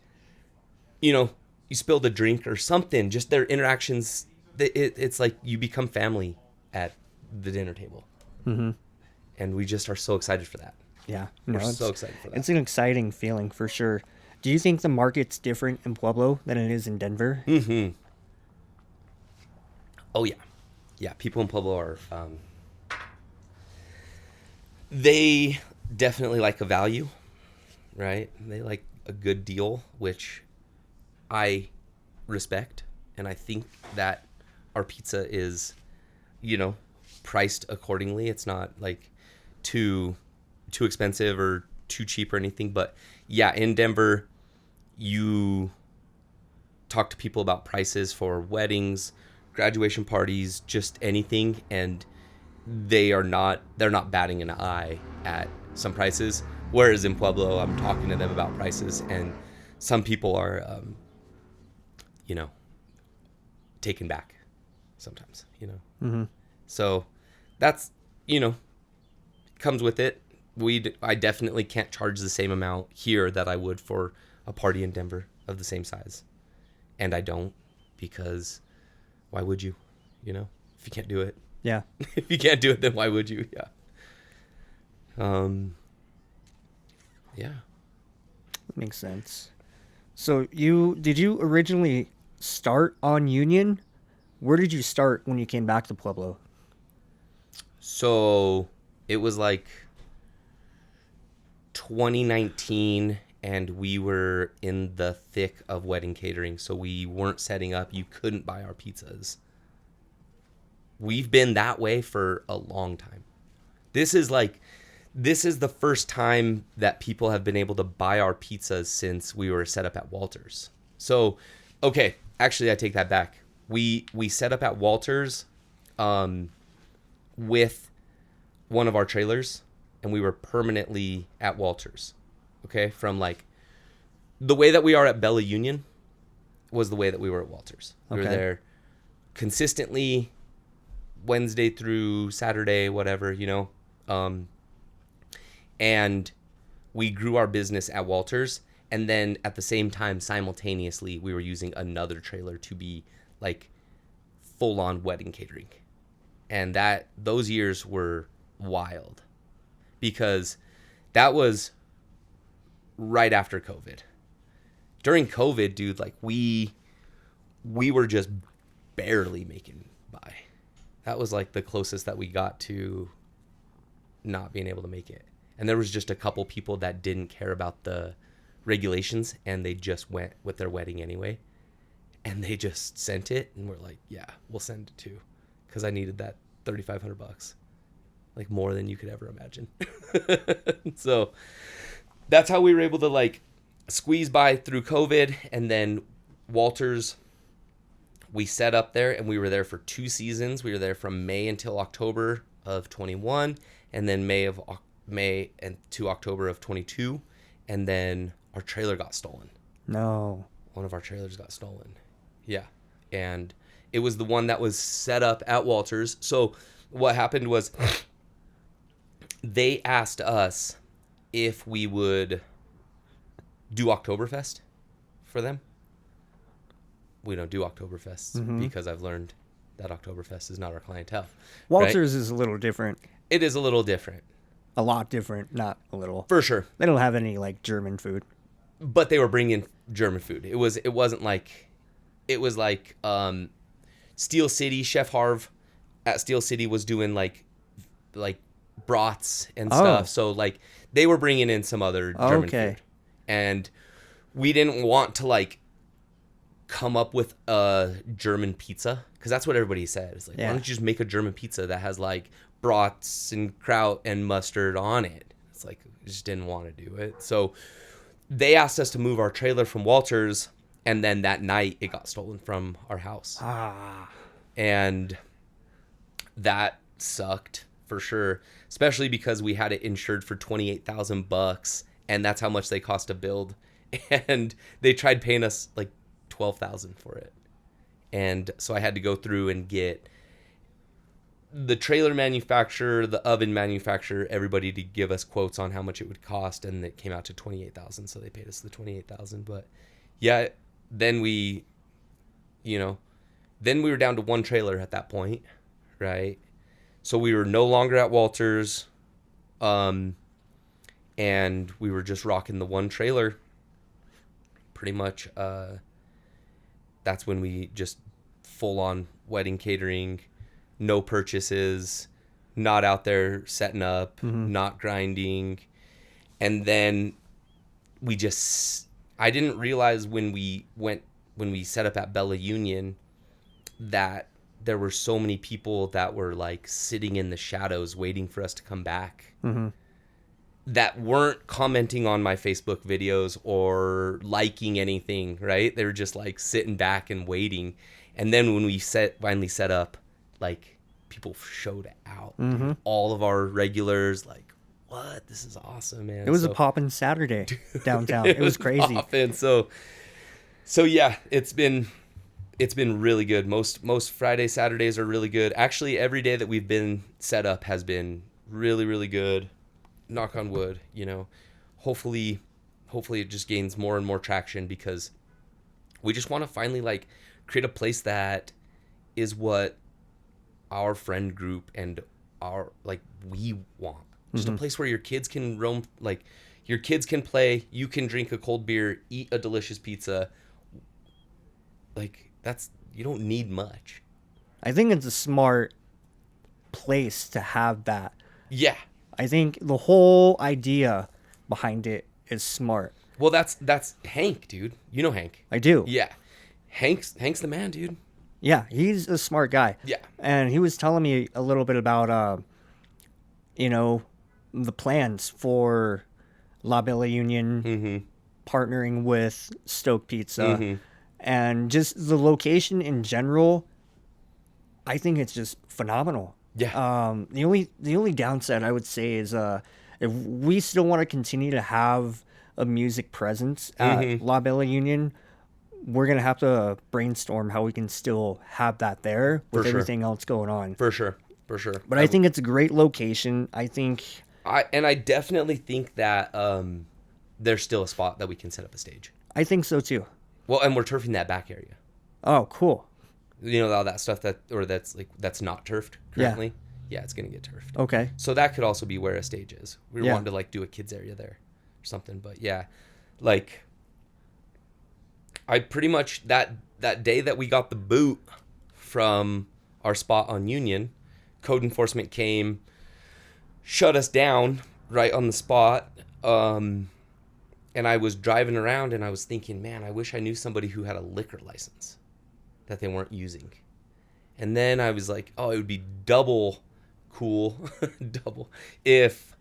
you spilled a drink or something, just their interactions, it's like you become family at the dinner table. And we just are so excited for that. Yeah, we're so excited for that. It's an exciting feeling for sure. Do you think the market's different in Pueblo than it is in Denver? Oh yeah, people in Pueblo are they definitely like a value, right? They like a good deal, which I respect. And I think that our pizza is, you know, priced accordingly. It's not like too expensive or too cheap or anything. But yeah, in Denver, you talk to people about prices for weddings, graduation parties, just anything, and they're not batting an eye at some prices. Whereas in Pueblo, I'm talking to them about prices, and some people are, you know, taken back sometimes, you know. Mm-hmm. So that's, you know, comes with it. I definitely can't charge the same amount here that I would for a party in Denver of the same size. And I don't, because why would you, you know, if you can't do it? Yeah. If you can't do it, then why would you? Yeah. Yeah. Makes sense. So did you originally start on Union? Where did you start when you came back to Pueblo? So it was like 2019, and we were in the thick of wedding catering. So we weren't setting up. You couldn't buy our pizzas. We've been that way for a long time. This is the first time that people have been able to buy our pizzas since we were set up at Walters. So, okay, actually I take that back. We set up at Walters with one of our trailers, and we were permanently at Walters. Okay, from like the way that we are at Bella Union was the way that we were at Walters. We were there consistently Wednesday through Saturday, whatever, you know. And we grew our business at Walters, and then at the same time, simultaneously, we were using another trailer to be like full-on wedding catering. And those years were wild, because that was right after COVID. During COVID, dude, like we were just barely making by. That was like the closest that we got to not being able to make it. And there was just a couple people that didn't care about the regulations, and they just went with their wedding anyway. And they just sent it, and we're like, yeah, we'll send it too, because I needed that $3,500, like more than you could ever imagine. So that's how we were able to like squeeze by through COVID. And then Walters, we set up there, and we were there for 2 seasons. We were there from May until October of 21, and then May and to October of 22, and then our trailer got stolen. No. One of our trailers got stolen. Yeah. And it was the one that was set up at Walters. So what happened was they asked us if we would do Oktoberfest for them. We don't do Oktoberfests because I've learned that Oktoberfest is not our clientele. Walters is a little different. It is a little different. A lot different, not a little. For sure. They don't have any like German food. But they were bringing German food. It was like Steel City, Chef Harv at Steel City was doing like brats and stuff. So like they were bringing in some other German food. And we didn't want to like come up with a German pizza, because that's what everybody said. It's like, why don't you just make a German pizza that has like brats and kraut and mustard on it? It's like, we just didn't want to do it. So they asked us to move our trailer from Walters, and then that night it got stolen from our house. And that sucked for sure, especially because we had it insured for $28,000, and that's how much they cost to build. And they tried paying us like $12,000 for it. And so I had to go through and get the trailer manufacturer, the oven manufacturer, everybody to give us quotes on how much it would cost, and it came out to $28,000. So they paid us the $28,000. But yeah, then we were down to one trailer at that point, right? So we were no longer at Walters, and we were just rocking the one trailer. Pretty much, that's when we just full on wedding catering. No purchases, not out there setting up, not grinding. And then we just I didn't realize when we set up at Bella Union that there were so many people that were like sitting in the shadows waiting for us to come back. Mm-hmm. That weren't commenting on my Facebook videos or liking anything, right? They were just like sitting back and waiting. And then when we finally set up, like people showed out. Mm-hmm. All of our regulars, like, what? This is awesome, man. It was a poppin' Saturday downtown. It was crazy. Poppin'. So yeah, it's been really good. Most Friday, Saturdays are really good. Actually, every day that we've been set up has been really, really good. Knock on wood, you know. Hopefully it just gains more and more traction, because we just want to finally like create a place that is what our friend group and our like we want. Just a place where your kids can roam, like your kids can play, you can drink a cold beer, eat a delicious pizza. Like you don't need much. I think it's a smart place to have that. Yeah. I think the whole idea behind it is smart. Well, that's Hank, dude. You know Hank. I do. Yeah. Hank's the man, dude. Yeah, he's a smart guy. Yeah. And he was telling me a little bit about, the plans for La Bella Union partnering with Stoke Pizza, and just the location in general. I think it's just phenomenal. Yeah. The only downside I would say is if we still want to continue to have a music presence at La Bella Union, we're gonna have to brainstorm how we can still have that there with everything else going on. For sure. But I think it's a great location. I definitely think that there's still a spot that we can set up a stage. I think so too. Well, and we're turfing that back area. Oh, cool. You know, all that stuff that's not turfed currently. Yeah, it's gonna get turfed. Okay. So that could also be where a stage is. We wanted to like do a kids area there or something. But yeah, like I pretty much that day that we got the boot from our spot on Union, code enforcement came, shut us down right on the spot. And I was driving around and I was thinking, man, I wish I knew somebody who had a liquor license that they weren't using. And then I was like, oh, it would be double cool, if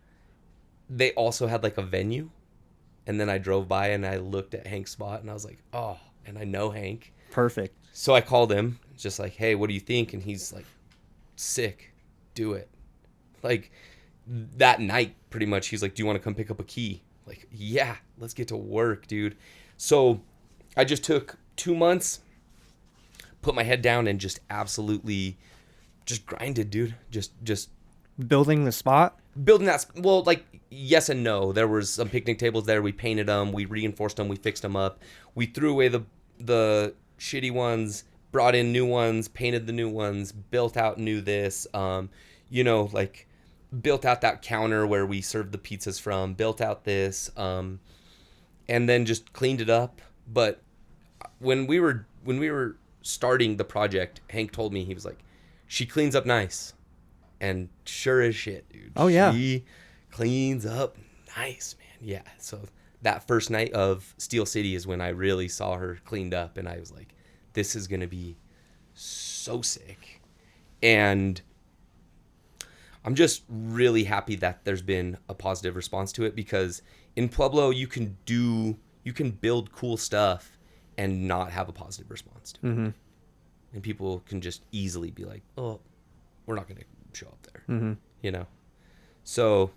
they also had like a venue. And then I drove by and I looked at Hank's spot and I was like, oh, and I know Hank. Perfect. So I called him, just like, hey, what do you think? And he's like, sick, do it. Like that night, pretty much, he's like, do you want to come pick up a key? Like, yeah, let's get to work, dude. So I just took 2 months, put my head down and just absolutely just grinded, dude. Just building the spot? Building that, well, like, yes and no. There was some picnic tables there. We painted them. We reinforced them. We fixed them up. We threw away the shitty ones, brought in new ones, painted the new ones, built out new this, like built out that counter where we served the pizzas from, built out this, and then just cleaned it up. But when we were starting the project, Hank told me, he was like, she cleans up nice. And sure as shit, dude. Oh, yeah. She cleans up nice, man. Yeah. So that first night of Steel City is when I really saw her cleaned up. And I was like, this is going to be so sick. And I'm just really happy that there's been a positive response to it, because in Pueblo, you can build cool stuff and not have a positive response to it. Mm-hmm. And people can just easily be like, oh, we're not going to show up there, so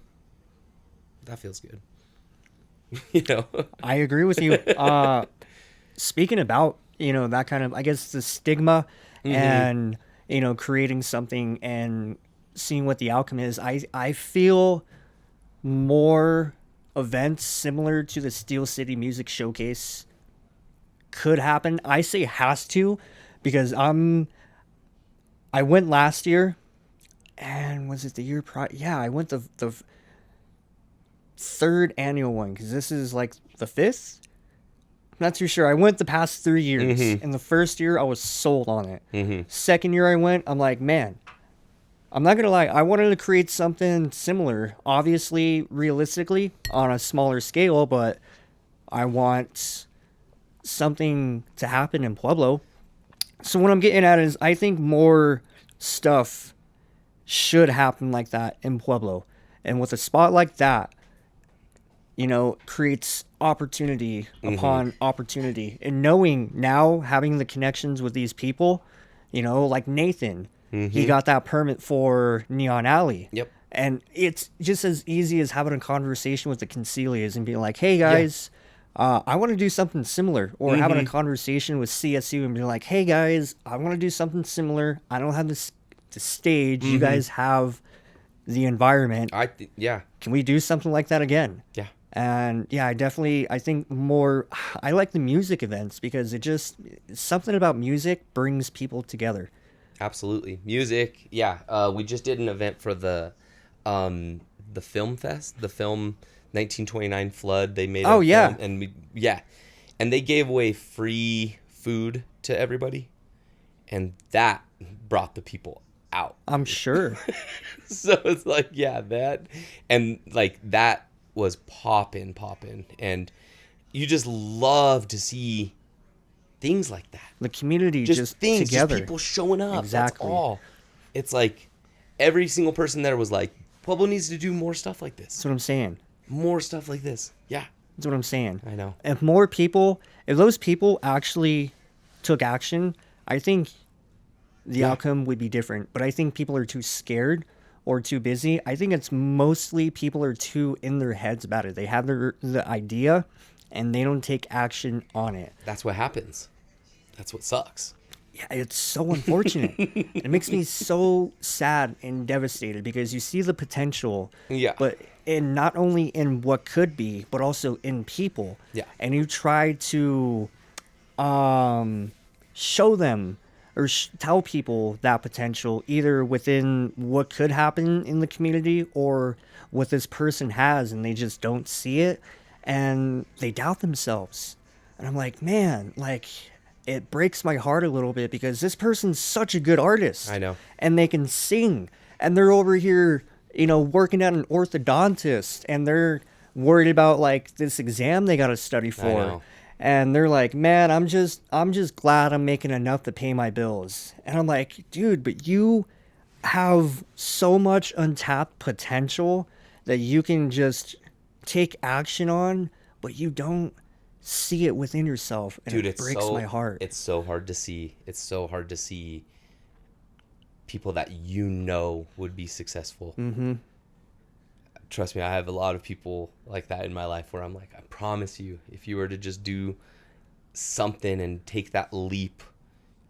that feels good. I agree with you. Speaking about that kind of, I guess, the stigma and creating something and seeing what the outcome is, I feel more events similar to the Steel City Music Showcase could happen. I say has to, because I went last year. And was it the year prior? Yeah, I went the third annual one, because this is like the fifth. I'm not too sure. I went the past 3 years. In the first year, I was sold on it. Second year I went, I'm like, man, I'm not going to lie. I wanted to create something similar, obviously, realistically, on a smaller scale, but I want something to happen in Pueblo. So what I'm getting at is I think more stuff should happen like that in Pueblo. And with a spot like that, you know, creates opportunity upon opportunity. And knowing now, having the connections with these people, you know, like Nathan, he got that permit for Neon Alley. Yep. And it's just as easy as having a conversation with the Concilias and being like, hey guys, I want to do something similar. Or having a conversation with CSU and being like, hey guys, I want to do something similar. I don't have the stage. You guys have the environment. Can we do something like that again? Yeah. And yeah, I think more, I like the music events because something about music brings people together. Absolutely. Music. Yeah. We just did an event for the film fest, the film 1929 flood. They made film, and and they gave away free food to everybody, and that brought the people out. I'm sure. So it's like, that, and like that was popping, and you just love to see things like that. The community just things together. just people showing up. Exactly. That's all. It's like every single person there was like, Pueblo needs to do more stuff like this. That's what I'm saying. More stuff like this. Yeah. That's what I'm saying. I know. If those people actually took action, I think the outcome would be different. But I think people are too scared or too busy. I think it's mostly people are too in their heads about it. They have the idea and they don't take action on it. That's what happens. That's what sucks. Yeah, it's so unfortunate. It makes me so sad and devastated because you see the potential. Yeah. But not only in what could be, but also in people. Yeah. And you try to show them or tell people that potential either within what could happen in the community or what this person has, and they just don't see it and they doubt themselves. And I'm like, man, like, it breaks my heart a little bit because this person's such a good artist. I know. And they can sing. And they're over here, you know, working at an orthodontist. And they're worried about, like, this exam they got to study for. I know. And they're like, man, I'm just glad I'm making enough to pay my bills. And I'm like, dude, but you have so much untapped potential that you can just take action on, but you don't see it within yourself, and Dude, it breaks my heart. It's so hard to see. It's so hard to see people that you know would be successful. Trust me, I have a lot of people like that in my life where I'm like, I promise you, if you were to just do something and take that leap,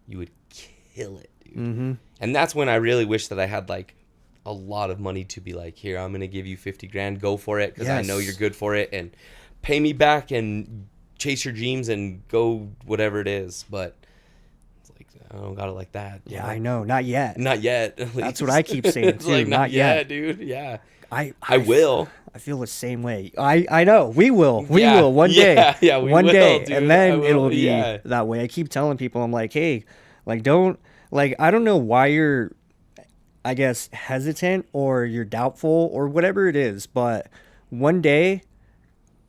you would kill it, dude. And that's when I really wish that I had like a lot of money to be like, here, I'm gonna give you 50 grand, go for it, because I know you're good for it, and pay me back and chase your dreams and go whatever it is. But it's like, I don't got it like that. Yeah, I know. Not yet. Not yet. That's what I keep saying too. Like, not yet, dude. Yeah. I will. I feel the same way. I know. We will. We will one day. Yeah, we one will, day, dude. and then will, it'll be that way. I keep telling people, I'm like, hey, like, don't, like, I don't know why you're, I guess, hesitant or you're doubtful or whatever it is, but one day,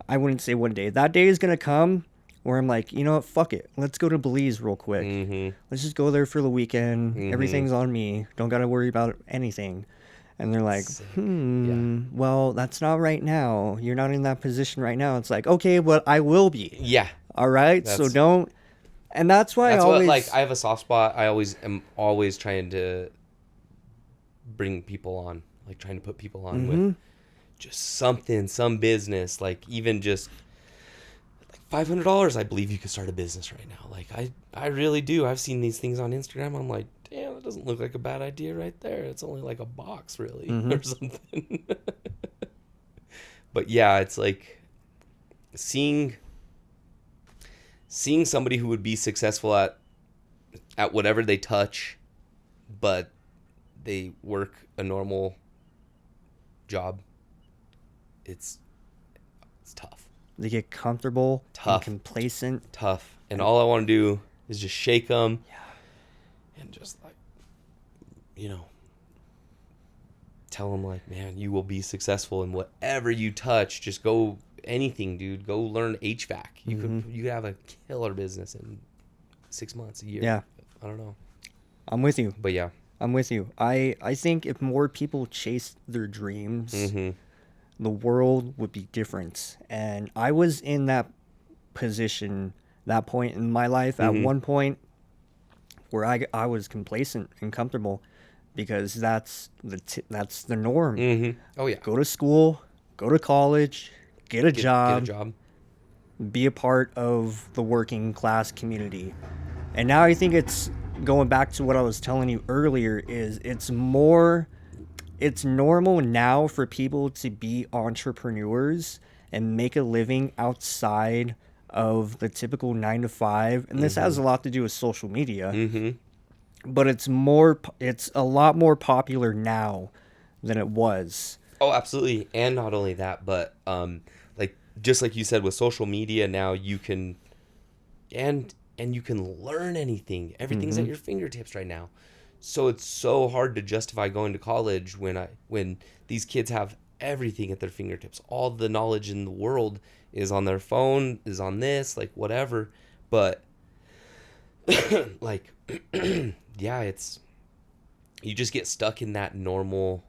I wouldn't say one day, that day is gonna come where I'm like, you know what, fuck it, let's go to Belize real quick. Let's just go there for the weekend. Everything's on me. Don't gotta worry about anything. And they're like, well, that's not right now. You're not in that position right now. It's like, okay, well, I will be. Yeah. All right. So don't. And that's why I always. Like, I have a soft spot. I am always trying to bring people on, like trying to put people on with just something, some business, like even just like $500. I believe you could start a business right now. Like I really do. I've seen these things on Instagram. I'm like, damn, that doesn't look like a bad idea right there. It's only like a box, really, or something. But yeah, it's like seeing somebody who would be successful at whatever they touch, but they work a normal job. It's tough. They get comfortable, and complacent. Tough. And all I want to do is just shake them. Yeah. And just like, tell them like, man, you will be successful in whatever you touch. Just go anything, dude. Go learn HVAC. You could have a killer business in 6 months, a year. Yeah. I don't know. I'm with you. But yeah. I'm with you. I think if more people chased their dreams, the world would be different. And I was in that position, that point in my life at one point where I was complacent and comfortable because that's the norm. Oh yeah. Go to school, go to college, get a job, be a part of the working class community. And now I think it's going back to what I was telling you earlier is it's normal now for people to be entrepreneurs and make a living outside of the typical 9 to 5. And this has a lot to do with social media. But it's a lot more popular now than it was. Oh, absolutely. And not only that, but like just like you said with social media now you can and you can learn anything. Everything's at your fingertips right now. So it's so hard to justify going to college when these kids have everything at their fingertips. All the knowledge in the world is on their phone, is on this, like whatever. But like yeah, you just get stuck in that normal.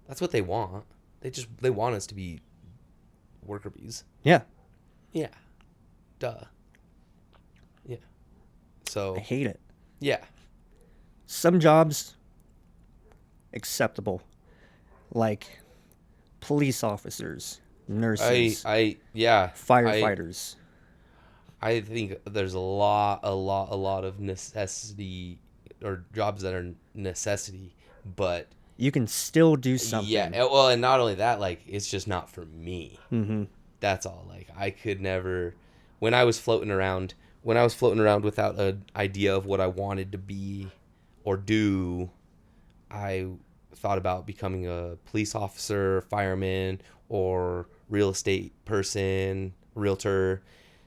That's what they want. They want us to be worker bees. Yeah. Yeah. Duh. Yeah. So I hate it. yeah. Some jobs acceptable, like police officers, nurses, firefighters. I think there's a lot of necessity or jobs that are necessity, but you can still do something. Yeah, well, and not only that, like it's just not for me. That's all. Like I could never. When I was floating around without an idea of what I wanted to be or do, I thought about becoming a police officer, fireman, or real estate person, realtor,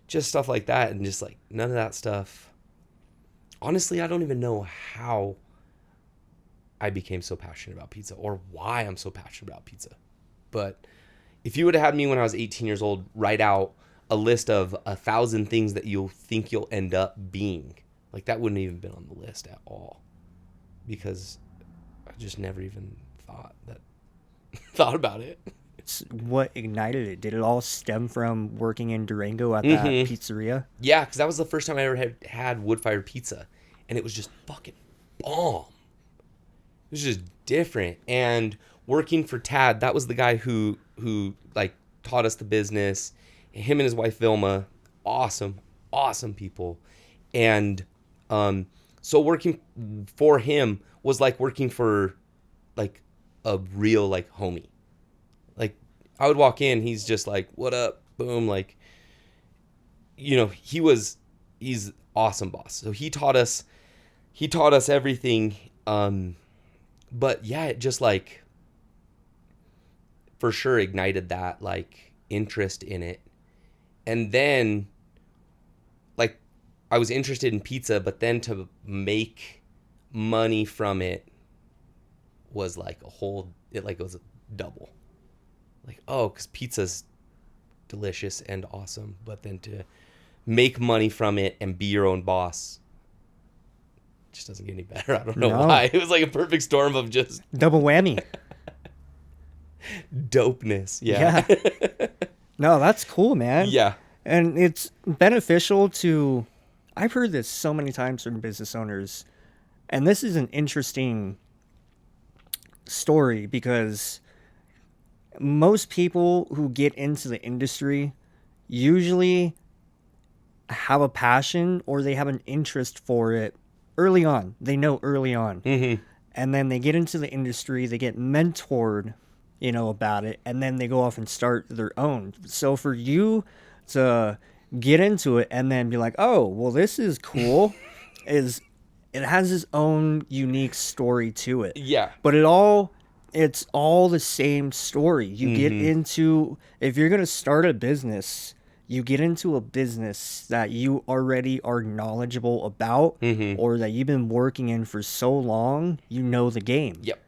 just stuff like that. And just like none of that stuff. Honestly, I don't even know how I became so passionate about pizza or why I'm so passionate about pizza. But if you would have had me when I was 18 years old write out a list of 1,000 things that you'll think you'll end up being, like that wouldn't even been on the list at all, because I just never even thought about it. It's what ignited it. Did it all stem from working in Durango at that pizzeria? Yeah, because that was the first time I ever had wood-fired pizza, and it was just fucking bomb. It was just different. And working for Tad, that was the guy who like taught us the business. Him and his wife Vilma, awesome people. And so working for him was like working for like a real like homie. Like I would walk in, he's just like, "What up?" Boom, like, you know, he's awesome boss. So he taught us everything. But yeah, it just like for sure ignited that like interest in it. And then like I was interested in pizza, but then to make money from it was like it was a double. Like, oh, because pizza's delicious and awesome, but then to make money from it and be your own boss just doesn't get any better. I don't know why. It was like a perfect storm of just double whammy. Dopeness. Yeah. No, that's cool, man. Yeah. And it's beneficial to, I've heard this so many times from business owners, and this is an interesting story because most people who get into the industry usually have a passion or they have an interest for it early on. They know early on. And then they get into the industry, they get mentored, about it, and then they go off and start their own. So for you to get into it and then be like, oh, well, this is cool, it has its own unique story to it. Yeah. But it's all the same story. You get into, if you're going to start a business, you get into a business that you already are knowledgeable about or that you've been working in for so long, you know the game. Yep.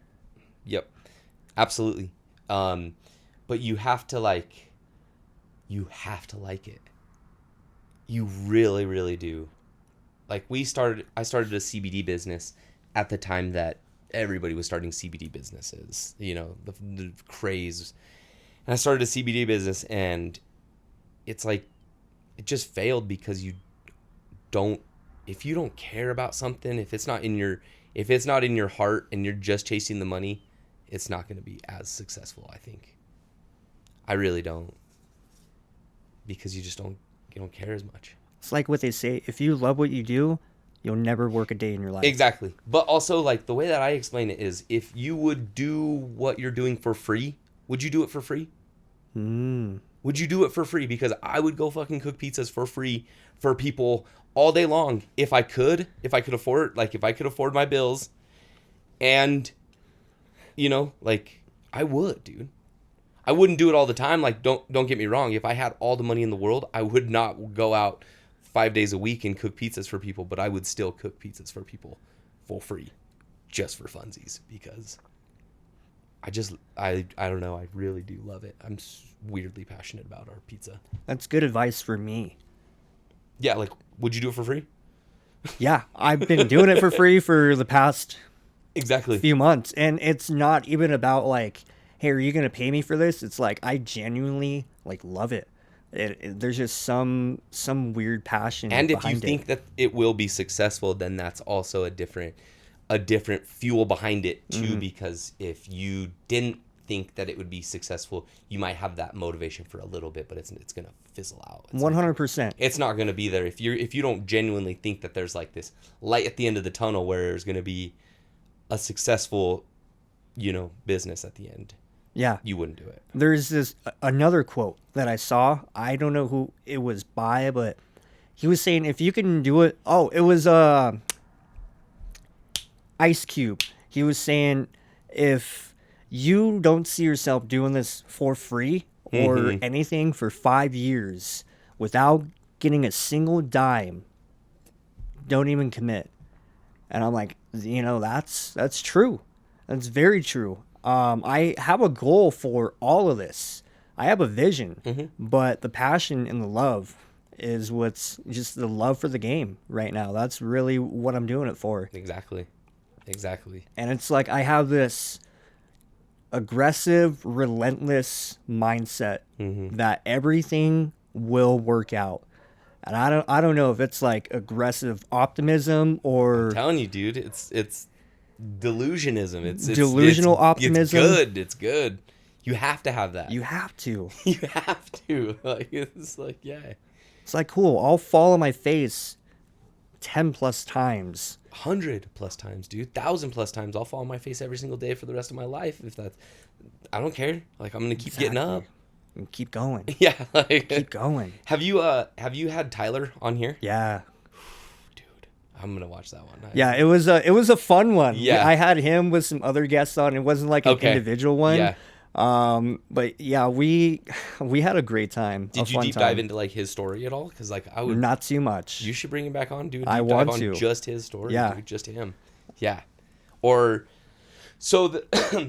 Absolutely. But you have to like it. You really, really do. Like I started a CBD business at the time that everybody was starting CBD businesses, you know, the craze. And I started a CBD business, and it's like, it just failed because if you don't care about something, if it's not in your heart and you're just chasing the money, it's not going to be as successful, I think. I really don't. Because you don't care as much. It's like what they say, if you love what you do, you'll never work a day in your life. Exactly. But also, like, the way that I explain it is, if you would do what you're doing for free, would you do it for free? Would you do it for free? Because I would go fucking cook pizzas for free for people all day long if I could afford, like, if I could afford my bills. And, you know, like, I would, dude. I wouldn't do it all the time. Like, don't get me wrong. If I had all the money in the world, I would not go out 5 days a week and cook pizzas for people, but I would still cook pizzas for people for free, just for funsies, because I don't know. I really do love it. I'm weirdly passionate about our pizza. That's good advice for me. Yeah, like, would you do it for free? Yeah, I've been doing it for free for the past few months, and it's not even about like, hey, are you gonna pay me for this? It's like, I genuinely like love it. There's just some weird passion. And if you think that it will be successful, then that's also a different fuel behind it too. Because if you didn't think that it would be successful, you might have that motivation for a little bit, but it's gonna fizzle out. 100%. It's not gonna be there if you don't genuinely think that there's like this light at the end of the tunnel where there's gonna be a successful, you know, business at the end. Yeah. You wouldn't do it. There's another quote that I saw. I don't know who it was by, but he was saying, if you can do it. Oh, it was Ice Cube. He was saying, if you don't see yourself doing this for free or anything for 5 years without getting a single dime, don't even commit. And I'm like, you know, that's true. That's very true. I have a goal for all of this. I have a vision, but the passion and the love is what's just the love for the game right now. That's really what I'm doing it for. Exactly. And it's like, I have this aggressive, relentless mindset that everything will work out. And I don't know if it's like aggressive optimism or... I'm telling you, dude, it's delusionism. It's delusional optimism. It's good. You have to have that. You have to. Like, it's like, yeah. It's like, cool. I'll fall on my face 10 plus times. 100 plus times, dude. 1,000 plus times. I'll fall on my face every single day for the rest of my life. I don't care. Like, I'm gonna keep getting up. And keep going. Yeah. Like, keep going. Have you had Tyler on here? Yeah. I'm gonna watch that one. Yeah, it was a fun one. Yeah, I had him with some other guests on. It wasn't like an individual one. Yeah. But yeah, we had a great time. Did you deep dive into like his story at all? Because like I would not too much. You should bring him back on, dude. I want to just his story. Yeah, dude, just him. Yeah. Or so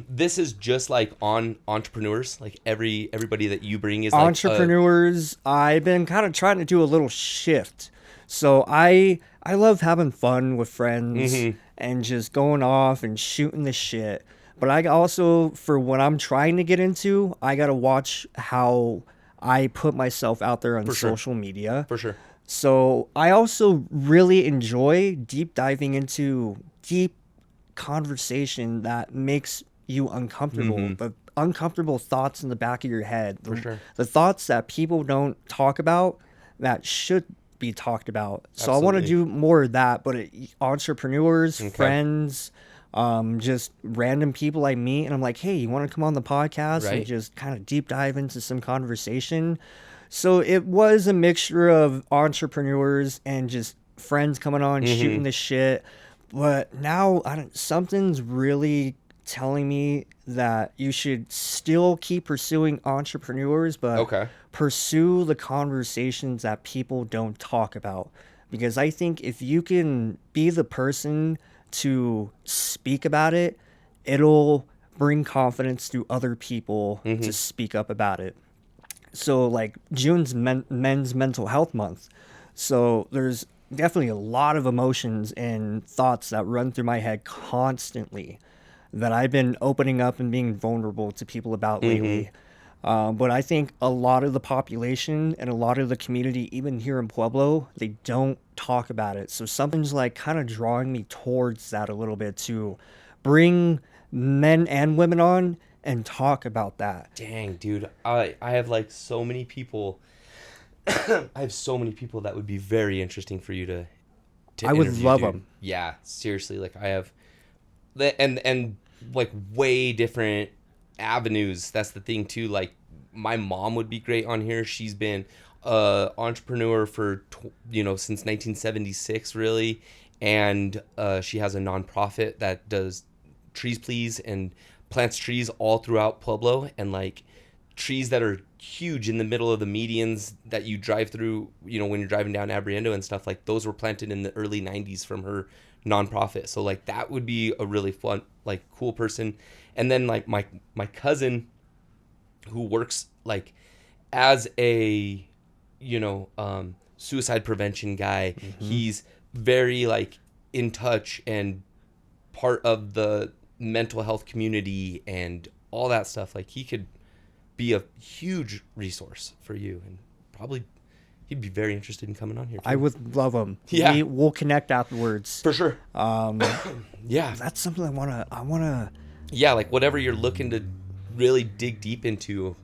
this is just like on entrepreneurs. Like everybody that you bring is like entrepreneurs. I've been kind of trying to do a little shift. So I love having fun with friends and just going off and shooting the shit. But I also, for what I'm trying to get into, I got to watch how I put myself out there on social media. For sure. So I also really enjoy deep diving into deep conversation that makes you uncomfortable. The uncomfortable thoughts in the back of your head. For sure. The thoughts that people don't talk about that should be talked about. So Absolutely. I want to do more of that, but entrepreneurs, friends, just random people I meet, and I'm like, hey, you want to come on the podcast and just kind of deep dive into some conversation? So it was a mixture of entrepreneurs and just friends coming on, shooting the shit. But now something's really telling me that you should still keep pursuing entrepreneurs, but pursue the conversations that people don't talk about. Because I think if you can be the person to speak about it, it'll bring confidence to other people to speak up about it. So like June's men's mental health month. So there's definitely a lot of emotions and thoughts that run through my head constantly that I've been opening up and being vulnerable to people about lately. But I think a lot of the population and a lot of the community, even here in Pueblo, they don't talk about it. So something's like kind of drawing me towards that a little bit to bring men and women on and talk about that. Dang, dude. I have like so many people. I have so many people that would be very interesting for you to I would interview, love dude. them. Yeah, seriously. Like I have, and like way different avenues. That's the thing too. Like my mom would be great on here. She's been entrepreneur for since 1976 really, and she has a nonprofit that does Trees Please and plants trees all throughout Pueblo, and like trees that are huge in the middle of the medians that you drive through, when you're driving down Abriendo and stuff. Like those were planted in the early 90s from her nonprofit. So like that would be a really fun, like cool person. And then like my cousin who works like as a suicide prevention guy. He's very like in touch and part of the mental health community and all that stuff. Like he could be a huge resource for you, and probably he'd be very interested in coming on here too. I would love them. Yeah. We'll connect afterwards. For sure. Yeah. That's something I wanna. Yeah, like whatever you're looking to really dig deep into,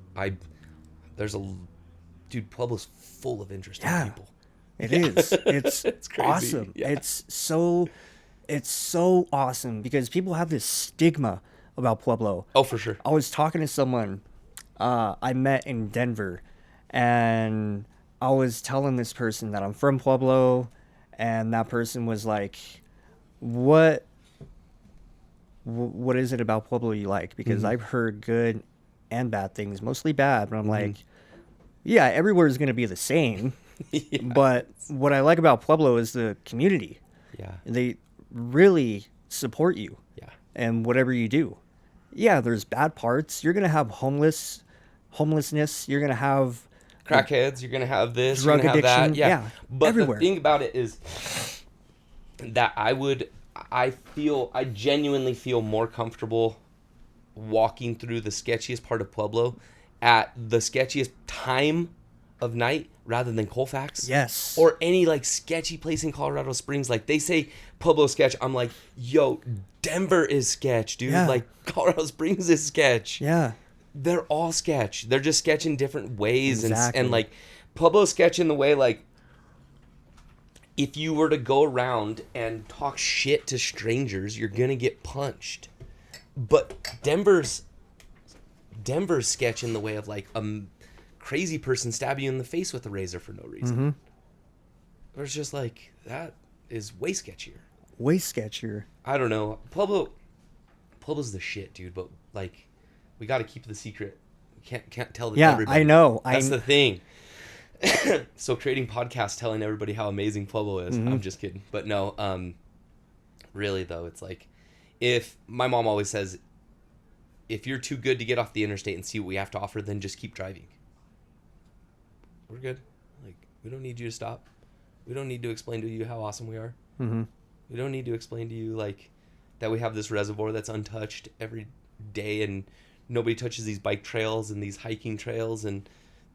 dude, Pueblo's full of interesting people. It is. It's crazy. awesome. Yeah. It's so awesome because people have this stigma about Pueblo. Oh, for sure. I was talking to someone I met in Denver, and I was telling this person that I'm from Pueblo, and that person was like, what is it about Pueblo you like? Because I've heard good and bad things, mostly bad, but I'm like, yeah, everywhere is going to be the same. Yeah. But what I like about Pueblo is the community. Yeah. They really support you. Yeah. And whatever you do. Yeah, there's bad parts. You're going to have homelessness. You're going to have Crackheads, you're going to have this, drug you're going to have addiction. that. Yeah. Yeah, But everywhere. the thing about it is that I genuinely feel more comfortable walking through the sketchiest part of Pueblo at the sketchiest time of night rather than Colfax. Yes. Or any like sketchy place in Colorado Springs. Like they say Pueblo sketch. I'm like, yo, Denver is sketch, dude. Yeah. Like Colorado Springs is sketch. Yeah. They're all sketch. They're just sketch in different ways. Exactly. And like Pueblo sketch in the way like if you were to go around and talk shit to strangers, you're gonna get punched. But Denver's sketch in the way of like a crazy person stab you in the face with a razor for no reason. Or it's just like, that is way sketchier. Way sketchier. I don't know. Pueblo's the shit, dude. But like, we got to keep the secret. We can't tell everybody. I know. That's the thing. So creating podcasts telling everybody how amazing Pueblo is. I'm just kidding. But no, really though, it's like, if my mom always says, if you're too good to get off the interstate and see what we have to offer, then just keep driving. We're good. Like, we don't need you to stop. We don't need to explain to you how awesome we are. We don't need to explain to you like that we have this reservoir that's untouched every day, and nobody touches these bike trails and these hiking trails and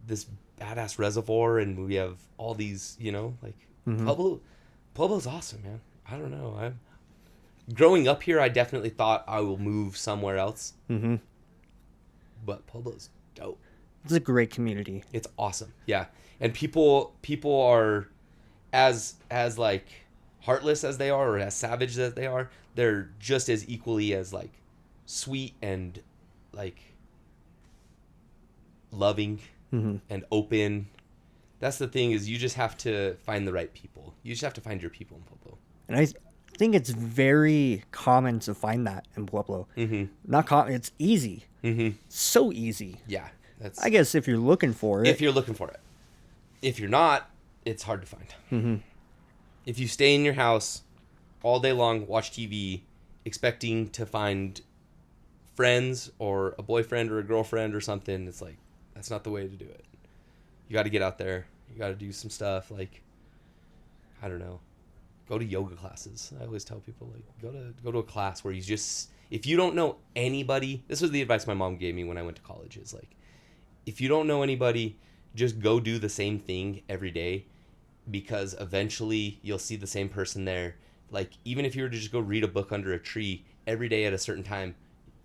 this badass reservoir, and we have all these, like Pueblo's awesome, man. I don't know. Growing up here, I definitely thought I will move somewhere else. But Pueblo's dope. It's a great community. It's awesome. Yeah. And people are as like heartless as they are, or as savage as they are, they're just as equally as like sweet and like loving and open. That's the thing, is you just have to find the right people. You just have to find your people in Pueblo. And I think it's very common to find that in Pueblo. Not common. It's easy. So easy. Yeah. I guess if you're looking for it. If you're looking for it. If you're not, it's hard to find. If you stay in your house all day long, watch TV, expecting to find friends or a boyfriend or a girlfriend or something, it's like, that's not the way to do it. You got to get out there. You got to do some stuff. Like, I don't know, go to yoga classes. I always tell people, like, go to a class where you just, if you don't know anybody, this was the advice my mom gave me when I went to college, is like, if you don't know anybody, just go do the same thing every day, because eventually you'll see the same person there. Like, even if you were to just go read a book under a tree every day at a certain time,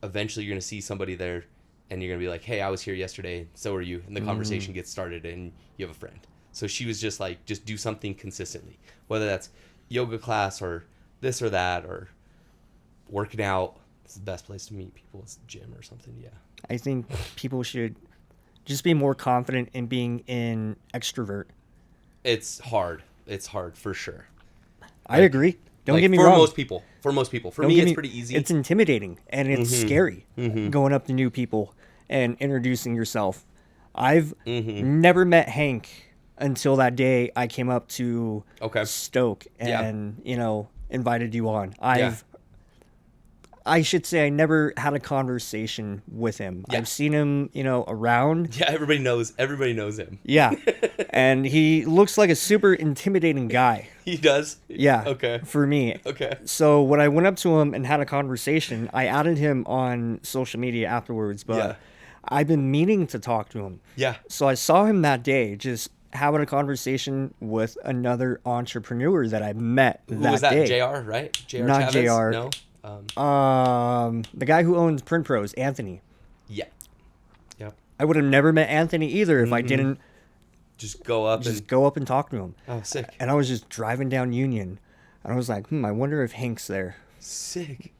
eventually you're going to see somebody there and you're going to be like, hey, I was here yesterday, so are you. And the conversation gets started and you have a friend. So she was just like, just do something consistently, whether that's yoga class or this or that or working out. It's the best place to meet people. It's the gym or something. Yeah. I think people should just be more confident in being an extrovert. It's hard. It's hard for sure. I agree. Don't get me for wrong. For most people. For me, it's pretty easy. It's intimidating and it's scary going up to new people and introducing yourself. I've never met Hank until that day I came up to Stoke and, invited you on. I should say I never had a conversation with him. Yeah. I've seen him, around. Yeah, everybody knows him. Yeah. And he looks like a super intimidating guy. He does? Yeah. Okay. For me. Okay. So when I went up to him and had a conversation, I added him on social media afterwards, but I've been meaning to talk to him. Yeah. So I saw him that day just having a conversation with another entrepreneur that I met Who was that? day. JR, right? JR Not Chavez? JR. No? The guy who owns Print Pros, Anthony. Yeah. Yep. I would have never met Anthony either if I didn't just go up and talk to him. Oh, sick. And I was just driving down Union, and I was like, I wonder if Hank's there. Sick.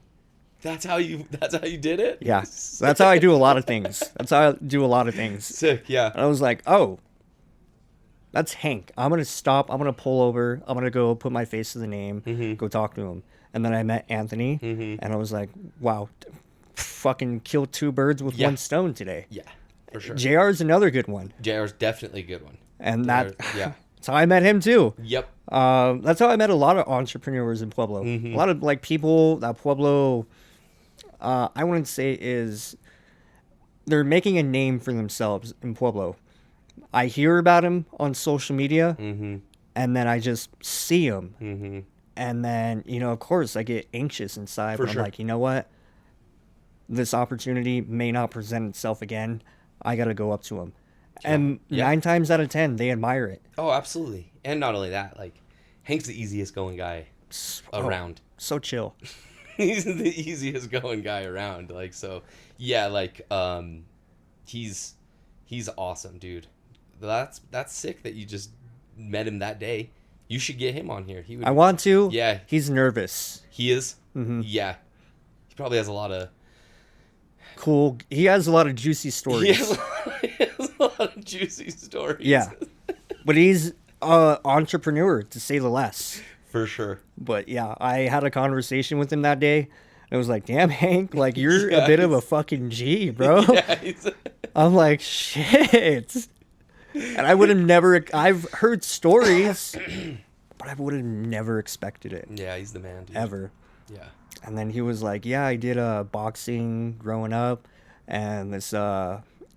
That's how you did it? Yeah. So that's how I do a lot of things. Sick, yeah. And I was like, oh, that's Hank. I'm going to stop. I'm going to pull over. I'm going to go put my face to the name, go talk to him. And then I met Anthony, and I was like, wow, fucking killed two birds with one stone today. Yeah, for sure. JR is another good one. JR is definitely a good one. And that's how I met him too. Yep. That's how I met a lot of entrepreneurs in Pueblo. A lot of people that Pueblo, I wouldn't say they're making a name for themselves in Pueblo. I hear about him on social media, and then I just see him. And then, of course, I get anxious inside. But I'm like, you know what? This opportunity may not present itself again. I got to go up to him. And 9 times out of 10, they admire it. Oh, absolutely. And not only that, like, Hank's the easiest going guy around. So chill. He's the easiest going guy around. Like, so, yeah, like, he's awesome, dude. That's sick that you just met him that day. You should get him on here. I want to. Yeah. He's nervous. He is? Yeah. He probably has a lot of... Cool. He has a lot of juicy stories. He has a lot of juicy stories. Yeah. But he's an entrepreneur, to say the less. For sure. But yeah, I had a conversation with him that day. I was like, damn, Hank, like, you're a bit of a fucking G, bro. Yeah, I'm like, shit. And I would have never... I've heard stories, but I would have never expected it. Yeah, he's the man, dude. Ever. Yeah. And then he was like, yeah, I did boxing growing up, and this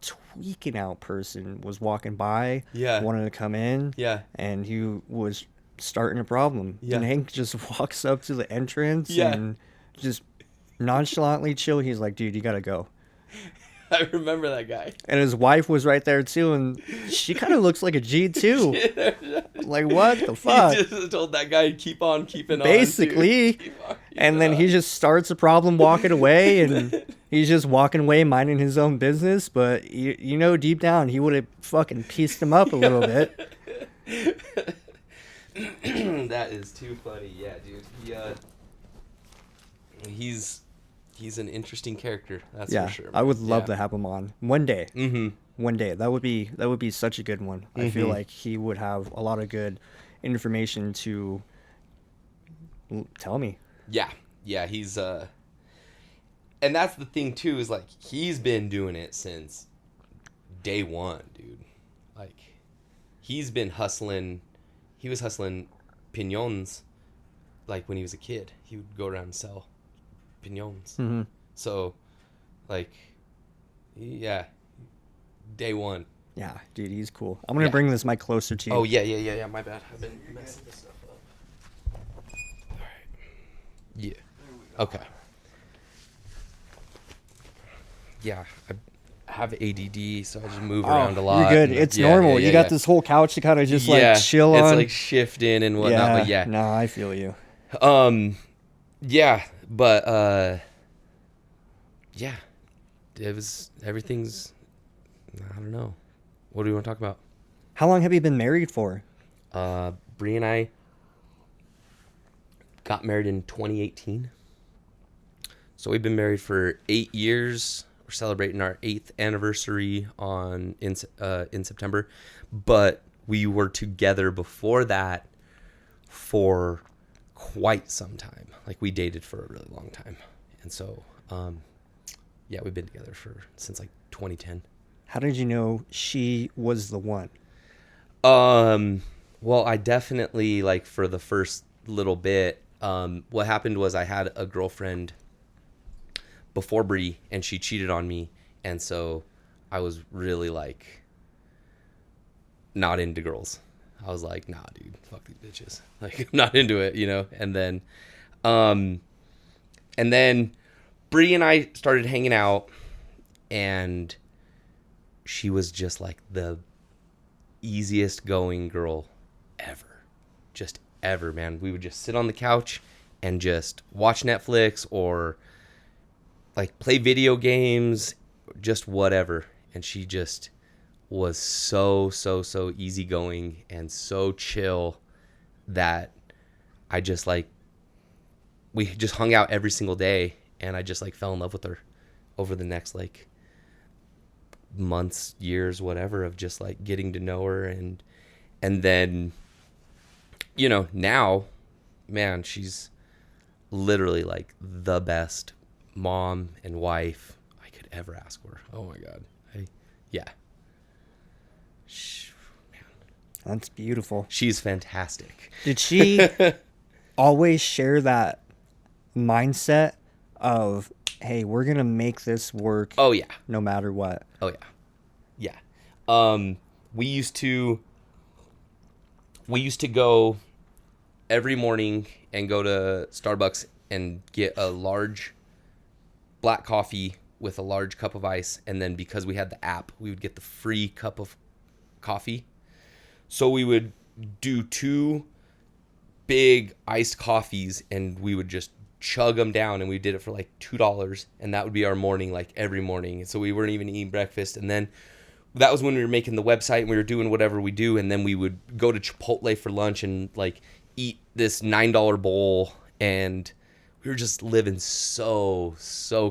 tweaking out person was walking by, wanted to come in, and he was starting a problem. And Hank just walks up to the entrance and just nonchalantly chill. He's like, dude, you got to go. I remember that guy. And his wife was right there too, and she kind of looks like a G too. Like, what the fuck? He just told that guy to keep on keeping Basically. on. Basically. And then he just starts a problem walking away, and he's just walking away minding his own business. But, deep down, he would have fucking pieced him up a little bit. That is too funny. Yeah, dude. He's an interesting character, that's for sure. I would love to have him on one day. One day. That would be such a good one. I feel like he would have a lot of good information to tell me. Yeah, he's and that's the thing too, is like, he's been doing it since day one, dude. Like, he's been hustling. He was hustling piñons like when he was a kid. He would go around and sell piñons. So Like, yeah, day one. Yeah, dude, he's cool. I'm gonna bring this mic closer to you. Oh yeah. My bad. I've been messing this stuff up. All right. Yeah. Okay. Yeah, I have ADD, so I just move around a lot. You're good. It's normal. You got this whole couch to kind of just like chill on. It's like shifting and whatnot. But yeah. No, I feel you. Yeah, but yeah, it was everything's. I don't know. What do we want to talk about? How long have you been married for? Bree and I got married in 2018. So we've been married for 8 years. We're celebrating our 8th anniversary in September, but we were together before that for quite some time. Like, we dated for a really long time, and so yeah, we've been together since like 2010. How did you know she was the one? Well, I definitely, like, for the first little bit, what happened was I had a girlfriend before Bree, and she cheated on me, and so I was really, like, not into girls. I was like, nah, dude, fuck these bitches. Like, I'm not into it, you know? And then Bree and I started hanging out, and she was just like the easiest going girl ever. Just ever, man. We would just sit on the couch and just watch Netflix or like play video games, just whatever. And she just was so easygoing and so chill that I just like, we just hung out every single day, and I just like fell in love with her over the next like months, years, whatever, of just like getting to know her. And then, you know, now, man, she's literally like the best mom and wife I could ever ask for. Oh my God. Yeah. Man. That's beautiful. She's fantastic. Did she always share that mindset of, hey, we're going to make this work? Oh yeah. No matter what. Oh yeah. Yeah. We used to go every morning and go to Starbucks and get a large black coffee with a large cup of ice, and then because we had the app, we would get the free cup of coffee. So we would do 2 big iced coffees, and we would just chug them down, and we did it for like $2, and that would be our morning, like every morning. And so we weren't even eating breakfast. And then that was when we were making the website and we were doing whatever we do, and then we would go to Chipotle for lunch and like eat this $9 bowl, and we were just living so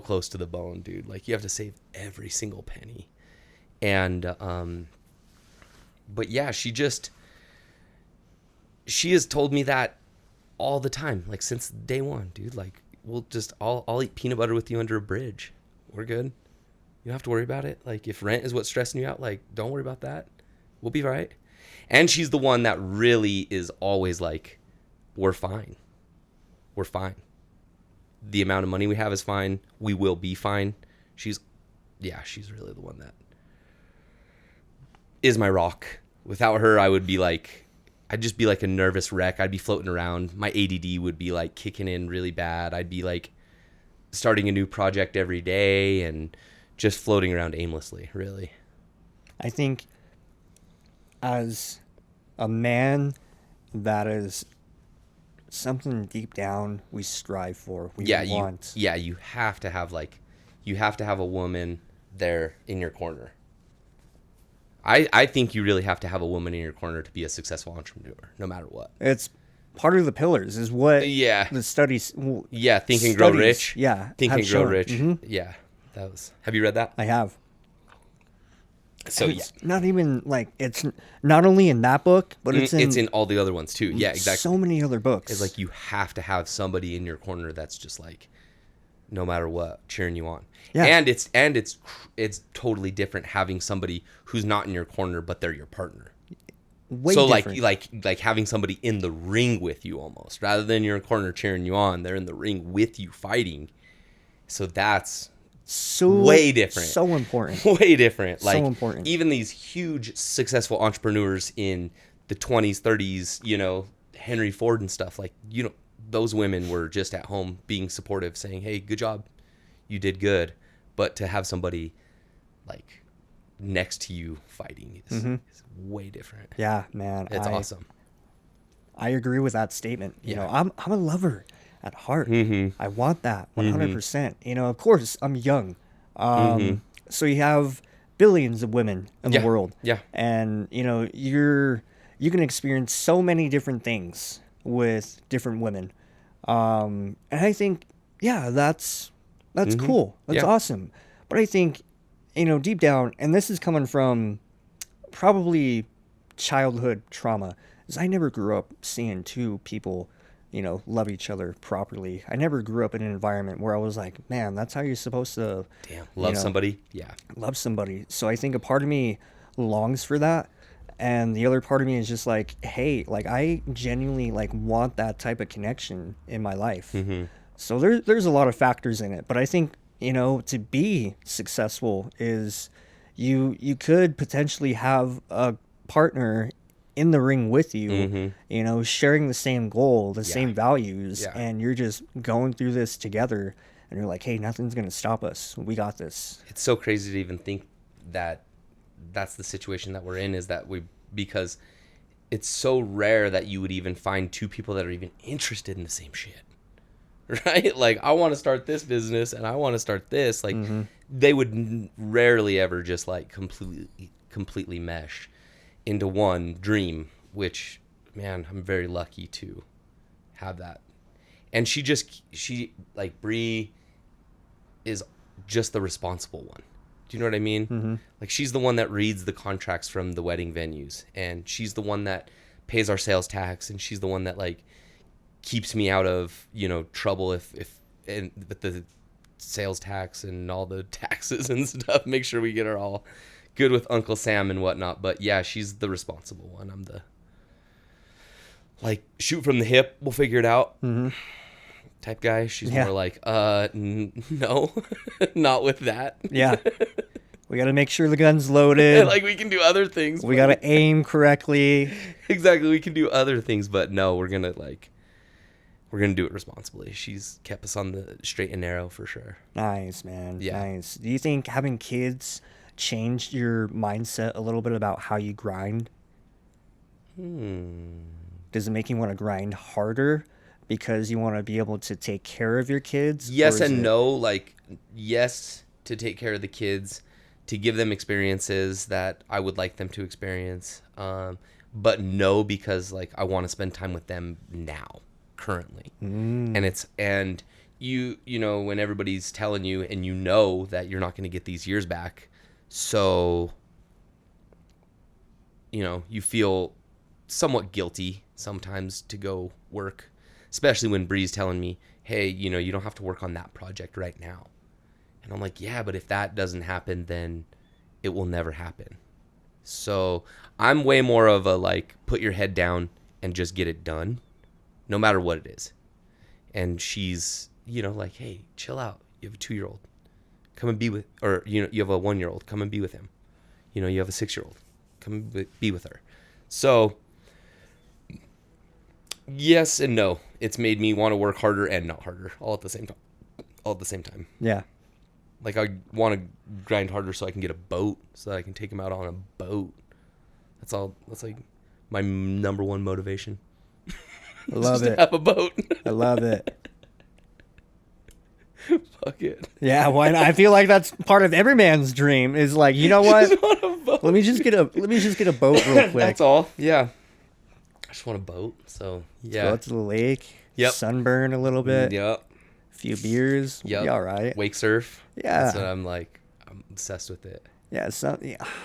close to the bone, dude. Like, you have to save every single penny. And but yeah, she has told me that all the time, like since day one, dude. Like, I'll eat peanut butter with you under a bridge. We're good. You don't have to worry about it. Like, if rent is what's stressing you out, like, don't worry about that. We'll be right. And she's the one that really is always like, we're fine. We're fine. The amount of money we have is fine. We will be fine. She's really the one that is my rock. Without her, I'd just be like a nervous wreck. I'd be floating around. My ADD would be like kicking in really bad. I'd be like starting a new project every day and just floating around aimlessly, really. I think as a man, that is something deep down we strive for. We want. You have to have a woman there in your corner. I think you really have to have a woman in your corner to be a successful entrepreneur, no matter what. It's part of the pillars, is what the studies. Yeah, Think and Grow Rich. Yeah, Think and Grow shown. Rich. Mm-hmm. Yeah, have you read that? I have. So it's not even like, it's not only in that book, but it's in all the other ones too. Yeah, exactly. So many other books. It's like, you have to have somebody in your corner that's just like, no matter what, cheering you on. Yeah. And it's totally different having somebody who's not in your corner, but they're your partner. Way so different. like having somebody in the ring with you, almost, rather than your corner cheering you on, they're in the ring with you fighting. So that's So way different. So important. Way different. Like, important. even these huge successful entrepreneurs in the 20s, 30s, you know, Henry Ford and stuff, like, you know, those women were just at home being supportive, saying, hey, good job, you did good. But to have somebody like next to you fighting is way different. Yeah, man. It's awesome. I agree with that statement. You Yeah. know, I'm a lover at heart. Mm-hmm. I want that 100%. You know, of course, I'm young. So you have billions of women in the world. Yeah. And, you know, you can experience so many different things with different women. And I think, yeah, that's cool. That's awesome. But I think, you know, deep down, and this is coming from probably childhood trauma, is I never grew up seeing two people, you know, love each other properly. I never grew up in an environment where I was like, man, that's how you're supposed to Love somebody. Yeah. love somebody. So I think a part of me longs for that. And the other part of me is just like, hey, like I genuinely like want that type of connection in my life. So there's a lot of factors in it. But I think, you know, to be successful is you could potentially have a partner in the ring with you, you know, sharing the same goal, the same values, and you're just going through this together, and you're like, hey, nothing's going to stop us. We got this. It's so crazy to even think that that's the situation that we're in, is that because it's so rare that you would even find two people that are even interested in the same shit. Right? Like, I want to start this business and I want to start this. Like, they would rarely ever just like completely mesh into one dream, which, man, I'm very lucky to have that. And she like, Bree is just the responsible one. Do you know what I mean? Like, she's the one that reads the contracts from the wedding venues, and she's the one that pays our sales tax, and she's the one that like keeps me out of, you know, trouble with the sales tax and all the taxes and stuff. Make sure we get her all good with Uncle Sam and whatnot. But yeah, she's the responsible one. I'm the like shoot from the hip, we'll figure it out type guy. She's more like no, not with that. Yeah. We got to make sure the gun's loaded. Like, we can do other things. We got to aim correctly. Exactly. We can do other things, but no, we're going to do it responsibly. She's kept us on the straight and narrow for sure. Nice, man. Yeah. Nice. Do you think having kids changed your mindset a little bit about how you grind? Does it make you want to grind harder because you want to be able to take care of your kids? Yes and no. Like, yes, to take care of the kids, to give them experiences that I would like them to experience. But no, because like I want to spend time with them now, currently. And you know, when everybody's telling you and you know that you're not going to get these years back, so, you know, you feel somewhat guilty sometimes to go work, especially when Bree's telling me, hey, you know, you don't have to work on that project right now. And I'm like, yeah, but if that doesn't happen, then it will never happen. So I'm way more of a like, put your head down and just get it done, no matter what it is. And she's, you know, like, hey, chill out. You have a 2-year-old. Come and be with, or, you know, you have a 1-year-old. Come and be with him. You know, you have a 6-year-old. Come and be with her. So, yes and no. It's made me want to work harder and not harder all at the same time. Yeah. Like, I want to grind harder so I can get a boat, so that I can take him out on a boat. That's all. That's like my number one motivation. I love it. To have a boat. I love it. Fuck it. Yeah, why not? I feel like that's part of every man's dream. Is like, you know what? Let me just get a boat real quick. That's all. Yeah. I just want a boat. So yeah. Go out to the lake. Yep. Sunburn a little bit. Yep. Few beers. Yep. Be all right. Wake surf. Yeah. That's what I'm obsessed with it. Yeah,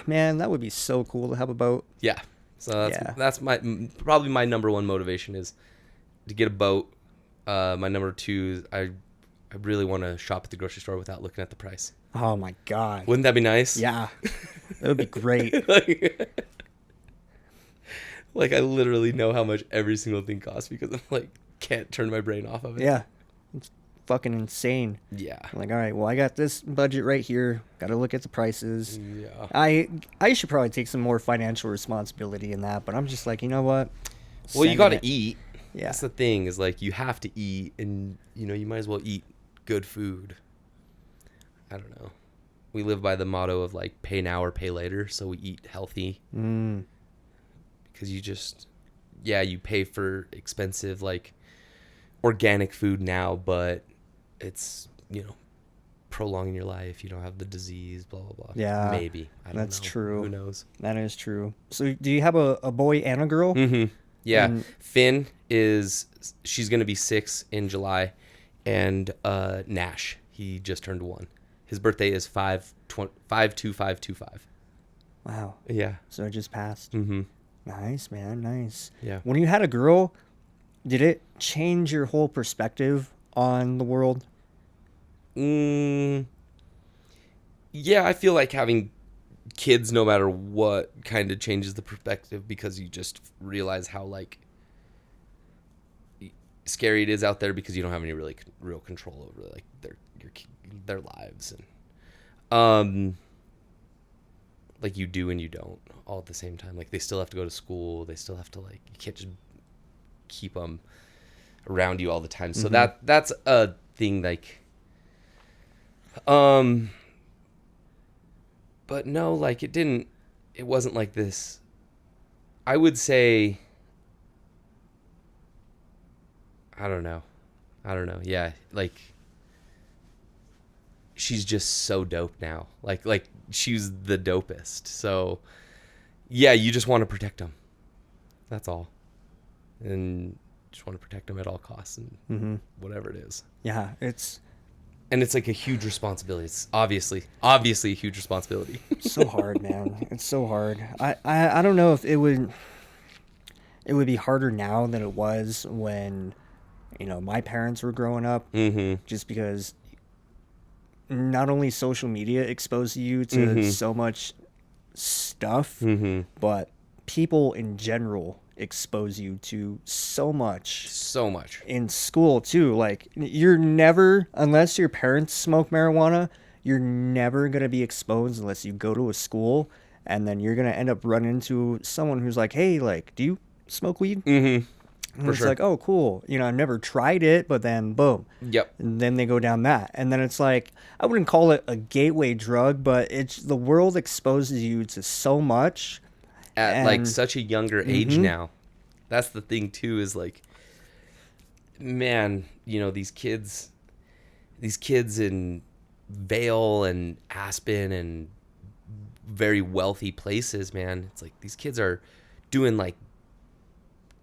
man, that would be so cool to have a boat. Yeah. So that's probably my number one motivation is to get a boat. My number two is I really want to shop at the grocery store without looking at the price. Oh my God. Wouldn't that be nice? Yeah. That would be great. Like I literally know how much every single thing costs because I'm like can't turn my brain off of it. Yeah. It's fucking insane. Yeah. I'm like, all right, well, I got this budget right here. Got to look at the prices. Yeah. I should probably take some more financial responsibility in that, but I'm just like, you know what? Well, you Send got to it. eat. Yeah. That's the thing, is like you have to eat, and you might as well eat good food. I don't know. We live by the motto of like pay now or pay later, so we eat healthy. Because you pay for expensive like organic food now, but it's, prolonging your life. You don't have the disease, blah blah blah. Yeah. Maybe. I don't know. That's true. Who knows? That is true. So do you have a boy and a girl? Mm-hmm. Yeah. And Finn she's going to be 6 in July, and Nash, he just turned 1. His birthday is 5/25/25. wow. Yeah. So it just passed. Mm-hmm. Nice, man. Nice. Yeah. When you had a girl, did it change your whole perspective on the world? Yeah, I feel like having kids, no matter what, kind of changes the perspective, because you just realize how like scary it is out there, because you don't have any really real control over like their lives, and like you do and you don't all at the same time. Like they still have to go to school, they still have to, like, you can't just keep them around you all the time. So that's a thing, like, but no, like it wasn't like this. I would say, I don't know. Yeah. Like she's just so dope now. Like she's the dopest. So yeah, you just want to protect them. That's all. And just want to protect them at all costs, and whatever it is. Yeah, it's like a huge responsibility. It's obviously a huge responsibility. so hard, man. It's so hard. I don't know if it would be harder now than it was when, my parents were growing up. Just because not only social media exposed you to so much stuff, but people in general expose you to so much in school too. Like, you're never, unless your parents smoke marijuana, you're never going to be exposed unless you go to a school, and then you're going to end up running into someone who's like, hey, like, do you smoke weed? And it's sure. like, oh, cool. I've never tried it, but then boom. Yep. And then they go down that. And then it's like, I wouldn't call it a gateway drug, but it's, the world exposes you to so much. At like such a younger age now. That's the thing too, is like, man, these kids in Vail and Aspen and very wealthy places, man. It's like these kids are doing like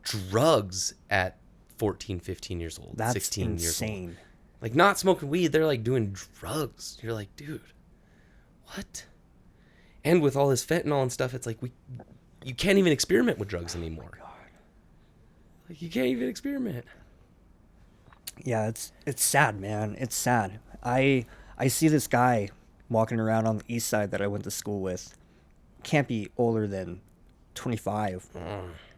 drugs at 14, 15 years old, That's 16 insane. years old. Like, not smoking weed, they're like doing drugs. You're like, dude, what? And with all this fentanyl and stuff, it's like you can't even experiment with drugs anymore. Oh, God. Like, you can't even experiment. Yeah, it's sad, man. It's sad. I see this guy walking around on the east side that I went to school with. Can't be older than 25.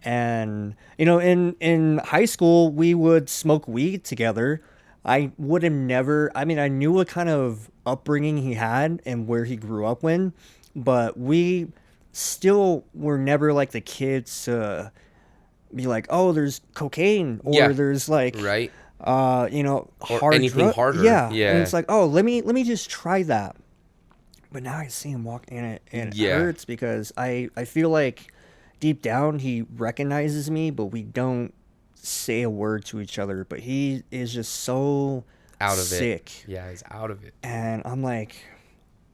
And, in high school, we would smoke weed together. I would have never, I knew what kind of upbringing he had and where he grew up in, but we still were never like the kids to be like, oh, there's cocaine, or there's like, right, hard anything harder. Yeah. And it's like, oh, let me just try that. But now I see him walk in it, and it hurts, because I feel like deep down he recognizes me, but we don't say a word to each other. But he is just so out of sick. it. Yeah, he's out of it. And I'm like,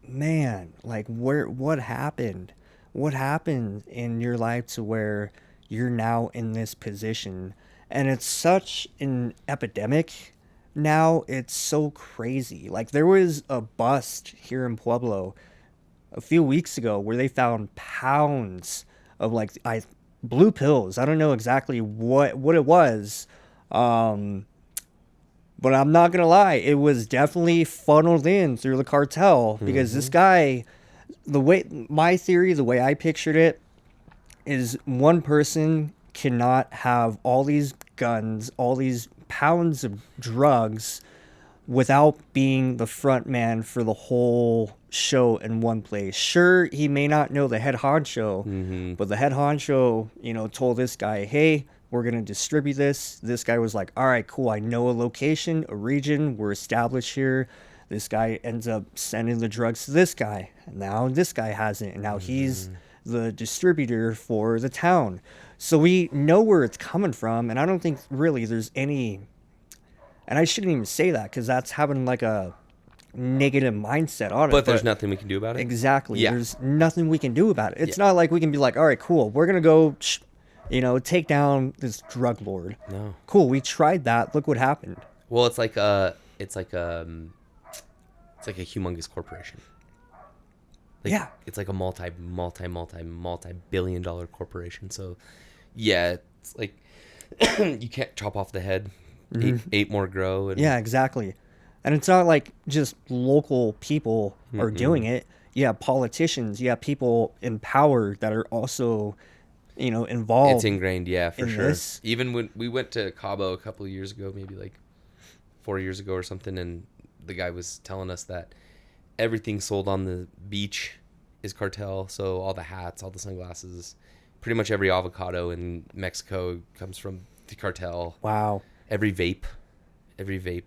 man, like, what happened? What happened in your life to where you're now in this position? And it's such an epidemic now. It's so crazy. Like, there was a bust here in Pueblo a few weeks ago where they found pounds of like blue pills. I don't know exactly what it was, but I'm not gonna lie, it was definitely funneled in through the cartel, because this guy, the way I pictured it is, one person cannot have all these guns, all these pounds of drugs, without being the front man for the whole show in one place. Sure, he may not know the head honcho, but the head honcho, told this guy, hey, we're going to distribute this. This guy was like, all right, cool. I know a location, a region. We're established here. This guy ends up sending the drugs to this guy. And now this guy has it. And now he's the distributor for the town. So we know where it's coming from. And I don't think really there's any... And I shouldn't even say that because that's having like a negative mindset on it. But there's nothing we can do about it? Exactly. Yeah. There's nothing we can do about it. It's not like we can be like, all right, cool. We're going to go, take down this drug lord. No. Cool. We tried that. Look what happened. Well, it's like a humongous corporation. It's like a multi-billion dollar corporation. So, yeah, it's like you can't chop off the head. Eight more grow. And... Yeah, exactly. And it's not like just local people are doing it. You have politicians. You have people in power that are also, involved. It's ingrained, yeah, for sure. This. Even when we went to Cabo a couple of years ago, maybe like 4 years ago or something, and the guy was telling us that everything sold on the beach is cartel. So all the hats, all the sunglasses, pretty much every avocado in Mexico comes from the cartel. Wow. Every vape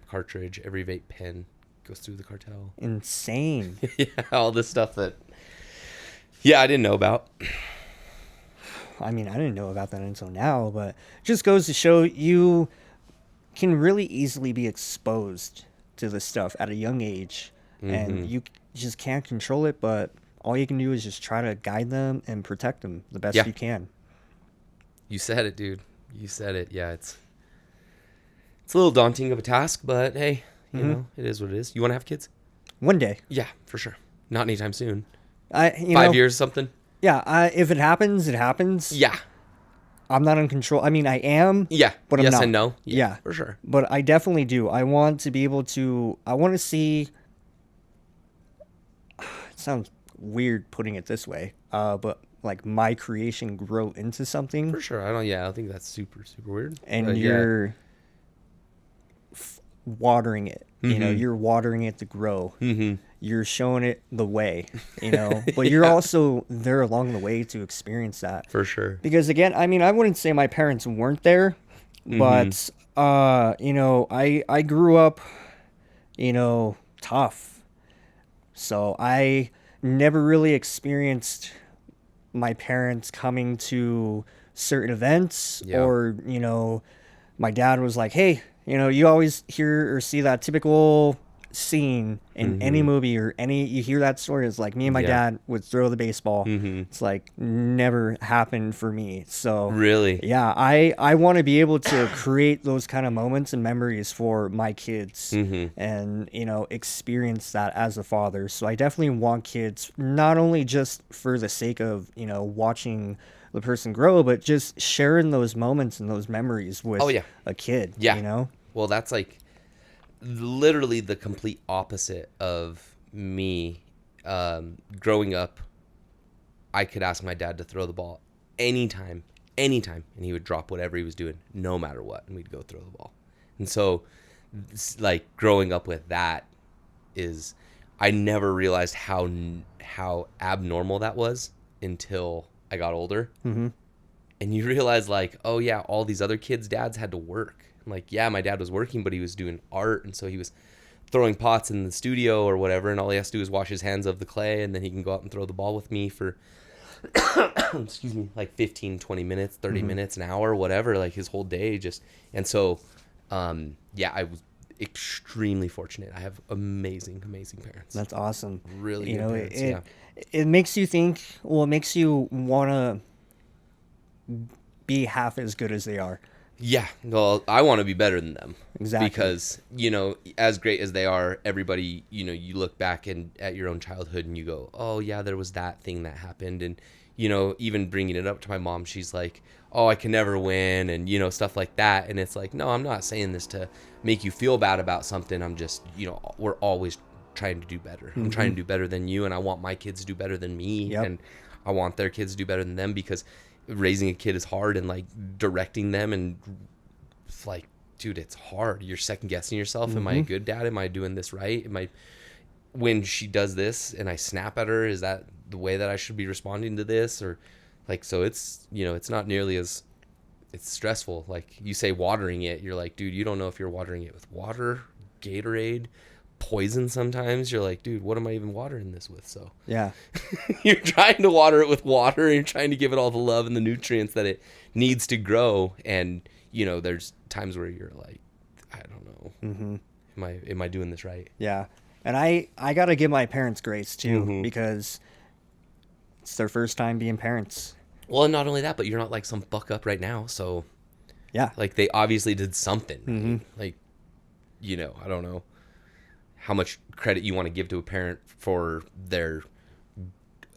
cartridge, every vape pen goes through the cartel. Insane. Yeah, all this stuff that, I didn't know about. I mean, I didn't know about that until now, but it just goes to show you can really easily be exposed to this stuff at a young age, and you just can't control it, but all you can do is just try to guide them and protect them the best you can. You said it, dude. You said it. Yeah, it's a little daunting of a task, but hey, you know, it is what it is. You want to have kids? One day. Yeah, for sure. Not anytime soon. 5 years, something. Yeah, if it happens, it happens. Yeah. I'm not in control. I mean, I am. Yeah. But I'm yes not. and no. Yeah, for sure. But I definitely do. I want to be able to. I want to see. It sounds weird putting it this way, but like my creation grow into something. For sure. I don't think that's super weird. And you're watering it. You're watering it to grow. You're showing it the way, but you're also there along the way to experience that. For sure. Because again, I mean, I wouldn't say my parents weren't there, but, I grew up, tough. So I never really experienced my parents coming to certain events or, my dad was like, hey, you always hear or see that typical scene in any movie or you hear that story. It's like me and my dad would throw the baseball. It's like never happened for me. So really, I want to be able to create those kind of moments and memories for my kids and experience that as a father. So I definitely want kids, not only just for the sake of Oh, watching the person grow, but just sharing those moments and those memories with a kid. Well, that's like literally the complete opposite of me. Growing up, I could ask my dad to throw the ball anytime, and he would drop whatever he was doing, no matter what, and we'd go throw the ball. And so, like, growing up with that is, I never realized how abnormal that was until I got older. And you realize, like, oh yeah, all these other kids' dads had to work. Like, yeah, my dad was working, but he was doing art, and so he was throwing pots in the studio or whatever, and all he has to do is wash his hands of the clay, and then he can go out and throw the ball with me for excuse me, like 15, 20 minutes, 30 minutes, an hour, whatever, like his whole day. Just, and so I was extremely fortunate. I have amazing parents. That's awesome. Really good parents. It makes you think. Well, it makes you want to be half as good as they are. Yeah, well, I want to be better than them. Exactly. Because, as great as they are, everybody, you look back at your own childhood and you go, oh, yeah, there was that thing that happened. And, even bringing it up to my mom, she's like, oh, I can never win, and, stuff like that. And it's like, no, I'm not saying this to make you feel bad about something. I'm just, we're always trying to do better. I'm trying to do better than you, and I want my kids to do better than me. And I want their kids to do better than them, because raising a kid is hard, and like directing them and like dude, it's hard. You're second guessing yourself. Am I a good dad? Am I doing this right? When she does this and I snap at her, is that the way that I should be responding to this? Or like, so it's, it's not nearly as, it's stressful. Like you say watering it, you're like, dude, you don't know if you're watering it with water, Gatorade, poison sometimes. You're like, dude, what am I even watering this with? So Yeah. you're trying to water it with water and you're trying to give it all the love and the nutrients that it needs to grow. And, there's times where you're like, I don't know. Am I doing this right? Yeah. And I got to give my parents grace too, because it's their first time being parents. Well, and not only that, but you're not like some buck up right now. So Yeah. like they obviously did something. Right? Like, I don't know how much credit you want to give to a parent for their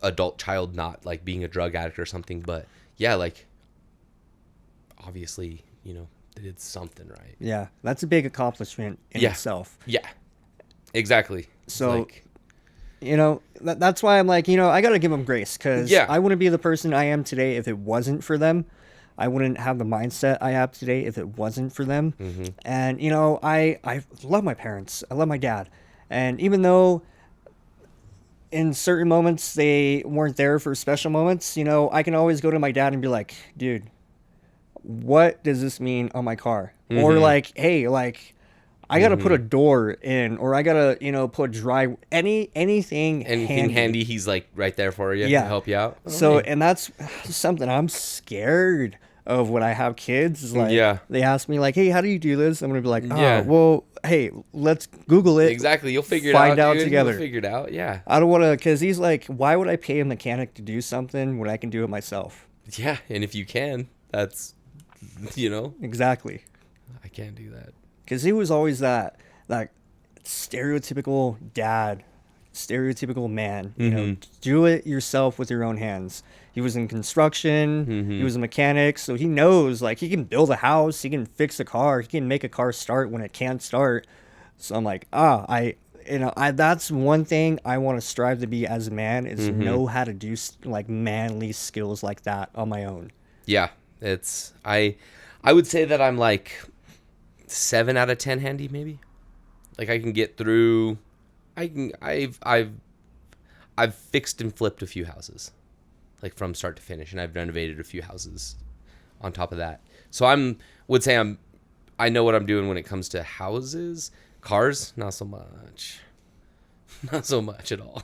adult child not like being a drug addict or something. But yeah, like obviously, they did something right. Yeah. That's a big accomplishment in itself. Yeah, exactly. So, that's why I'm like, I got to give them grace, because I wouldn't be the person I am today if it wasn't for them. I wouldn't have the mindset I have today if it wasn't for them. And, I love my parents. I love my dad. And even though in certain moments they weren't there for special moments, I can always go to my dad and be like, dude, what does this mean on my car? Or like, hey, like, I got to put a door in, or I got to, put anything handy. He's like right there for you to help you out. So, and that's something I'm scared of when I have kids. Is like, they ask me like, hey, how do you do this? I'm going to be like, well, hey, let's Google it. Exactly. You'll figure it find out dude. together. You'll figure it out. Yeah. I don't want to, because he's like, why would I pay a mechanic to do something when I can do it myself? Yeah. And if you can, that's, Exactly. I can't do that. Because he was always that stereotypical dad, stereotypical man. Do it yourself with your own hands. He was in construction. He was a mechanic, so he knows, like, he can build a house, he can fix a car, he can make a car start when it can't start. So I'm like, that's one thing I want to strive to be as a man, is know how to do like manly skills like that on my own. Yeah, I would say that I'm like 7 out of 10 handy, maybe. Like I can get through. I've fixed and flipped a few houses, like from start to finish, and I've renovated a few houses on top of that. So I know what I'm doing when it comes to houses. Cars, not so much. Not so much at all.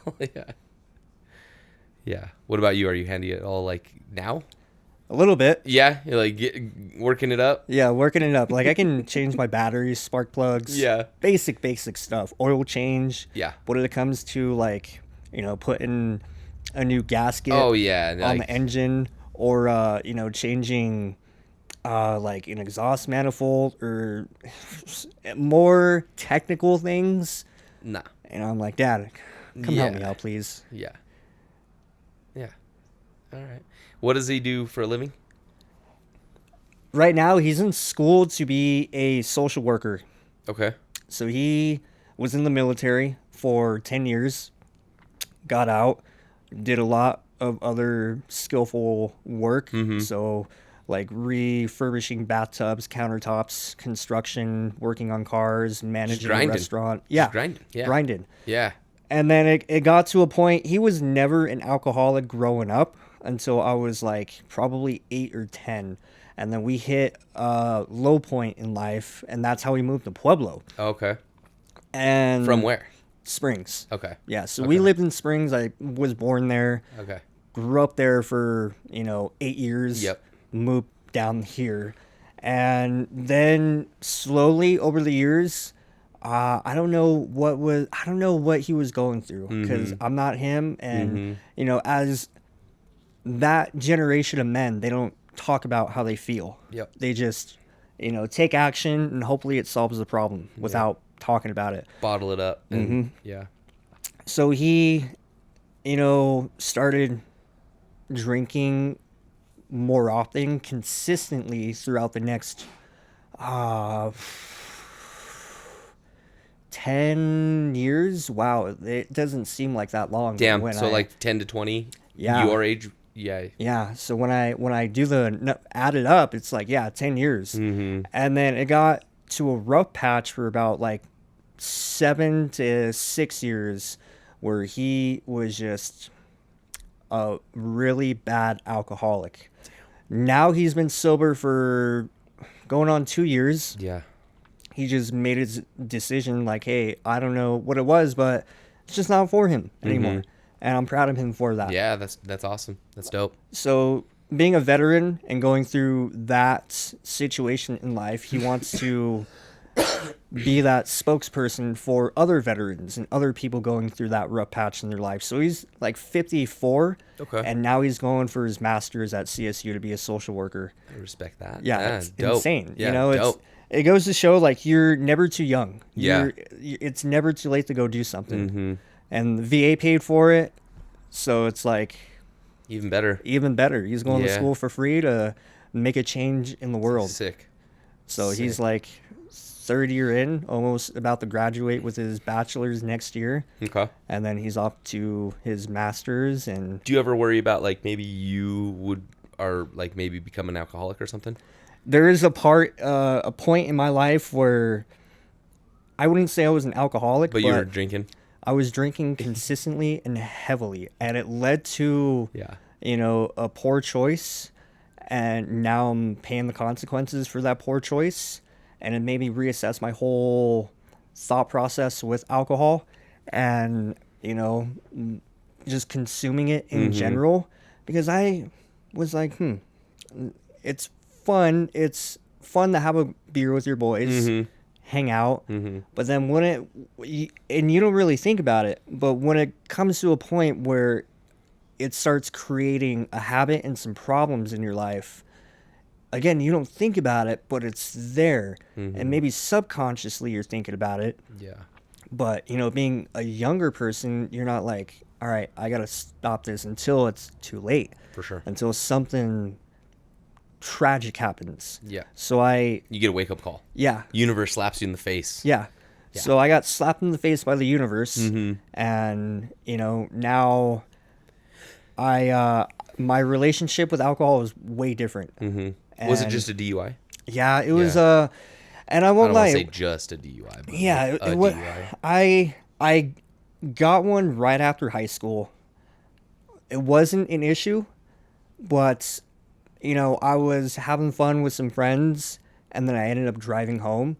Yeah. What about you? Are you handy at all, like now? A little bit. Yeah, you're like working it up. Yeah, working it up. Like I can change my batteries, spark plugs. Yeah. Basic stuff. Oil change. Yeah. But when it comes to like, putting a new gasket. Oh yeah. On the engine, or changing like an exhaust manifold, or more technical things. Nah. And I'm like, Dad, come help me out, please. Yeah. All right. What does he do for a living? Right now, he's in school to be a social worker. Okay. So he was in the military for 10 years, got out, did a lot of other skillful work. So like refurbishing bathtubs, countertops, construction, working on cars, managing a restaurant. Yeah. Grinding. Yeah. And then it got to a point, he was never an alcoholic growing up until I was like probably 8 or 10. And then we hit a low point in life, and that's how we moved to Pueblo. Okay. And from where? Springs. Okay. Yeah, so we lived in Springs. I was born there. Okay. Grew up there for, 8 years. Yep. Moved down here. And then slowly over the years, I don't know what he was going through, because I'm not him. And, as that generation of men, they don't talk about how they feel. Yep. They just, take action, and hopefully it solves the problem without talking about it. Bottle it up. And, yeah. So he, started drinking more often, consistently throughout the next 10 years. Wow, it doesn't seem like that long. Damn. So like 10 to 20. Yeah. Your age. Yeah. Yeah. So when I do add it up, it's like 10 years. And then it got to a rough patch for about like 7 to 6 years where he was just a really bad alcoholic. Now he's been sober for going on 2 years. Yeah. He just made his decision like, hey, I don't know what it was, but it's just not for him anymore. And I'm proud of him for that. Yeah, that's awesome. That's dope. So being a veteran and going through that situation in life, he wants to be that spokesperson for other veterans and other people going through that rough patch in their life. So he's like 54, Okay. and now he's going for his master's at CSU to be a social worker. I respect that. Yeah, it's dope. insane. Yeah, You know, dope. it goes to show like you're never too young. Yeah. It's never too late to go do something. Mm-hmm. And the VA paid for it, so it's like Even better. even better. He's going to Yeah. school for free to make a change in the world. Sick. So he's Sick. like third year in, almost about to graduate with his bachelor's next year, Okay. and then he's off to his master's. And Do you ever worry about like maybe you would or like maybe become an alcoholic or something? there is a point in my life where I wouldn't say I was an alcoholic, But you were drinking. I was drinking consistently and heavily, and it led to Yeah. a poor choice, and now I'm paying the consequences for that poor choice, and it made me reassess my whole thought process with alcohol, and just consuming it in general, because I was like, it's fun to have a beer with your boys, hang out, but then and you don't really think about it, but when it comes to a point where it starts creating a habit and some problems in your life, again, you don't think about it, but it's there, and maybe subconsciously you're thinking about it. Yeah. But being a younger person, you're not like, all right, I gotta stop this until it's too late, For sure. until something tragic happens. Yeah. So You get a wake up call. yeah. Universe slaps you in the face. Yeah. So I got slapped in the face by the universe, Mm-hmm. and now my relationship with alcohol is way different. Mm-hmm. Was it And- just a DUI? Yeah, it was Yeah. and I I won't don't lie. want to say just a DUI, but Yeah, like a it wa- DUI. I got one right after high school. It wasn't an issue, but I was having fun with some friends, and then I ended up driving home,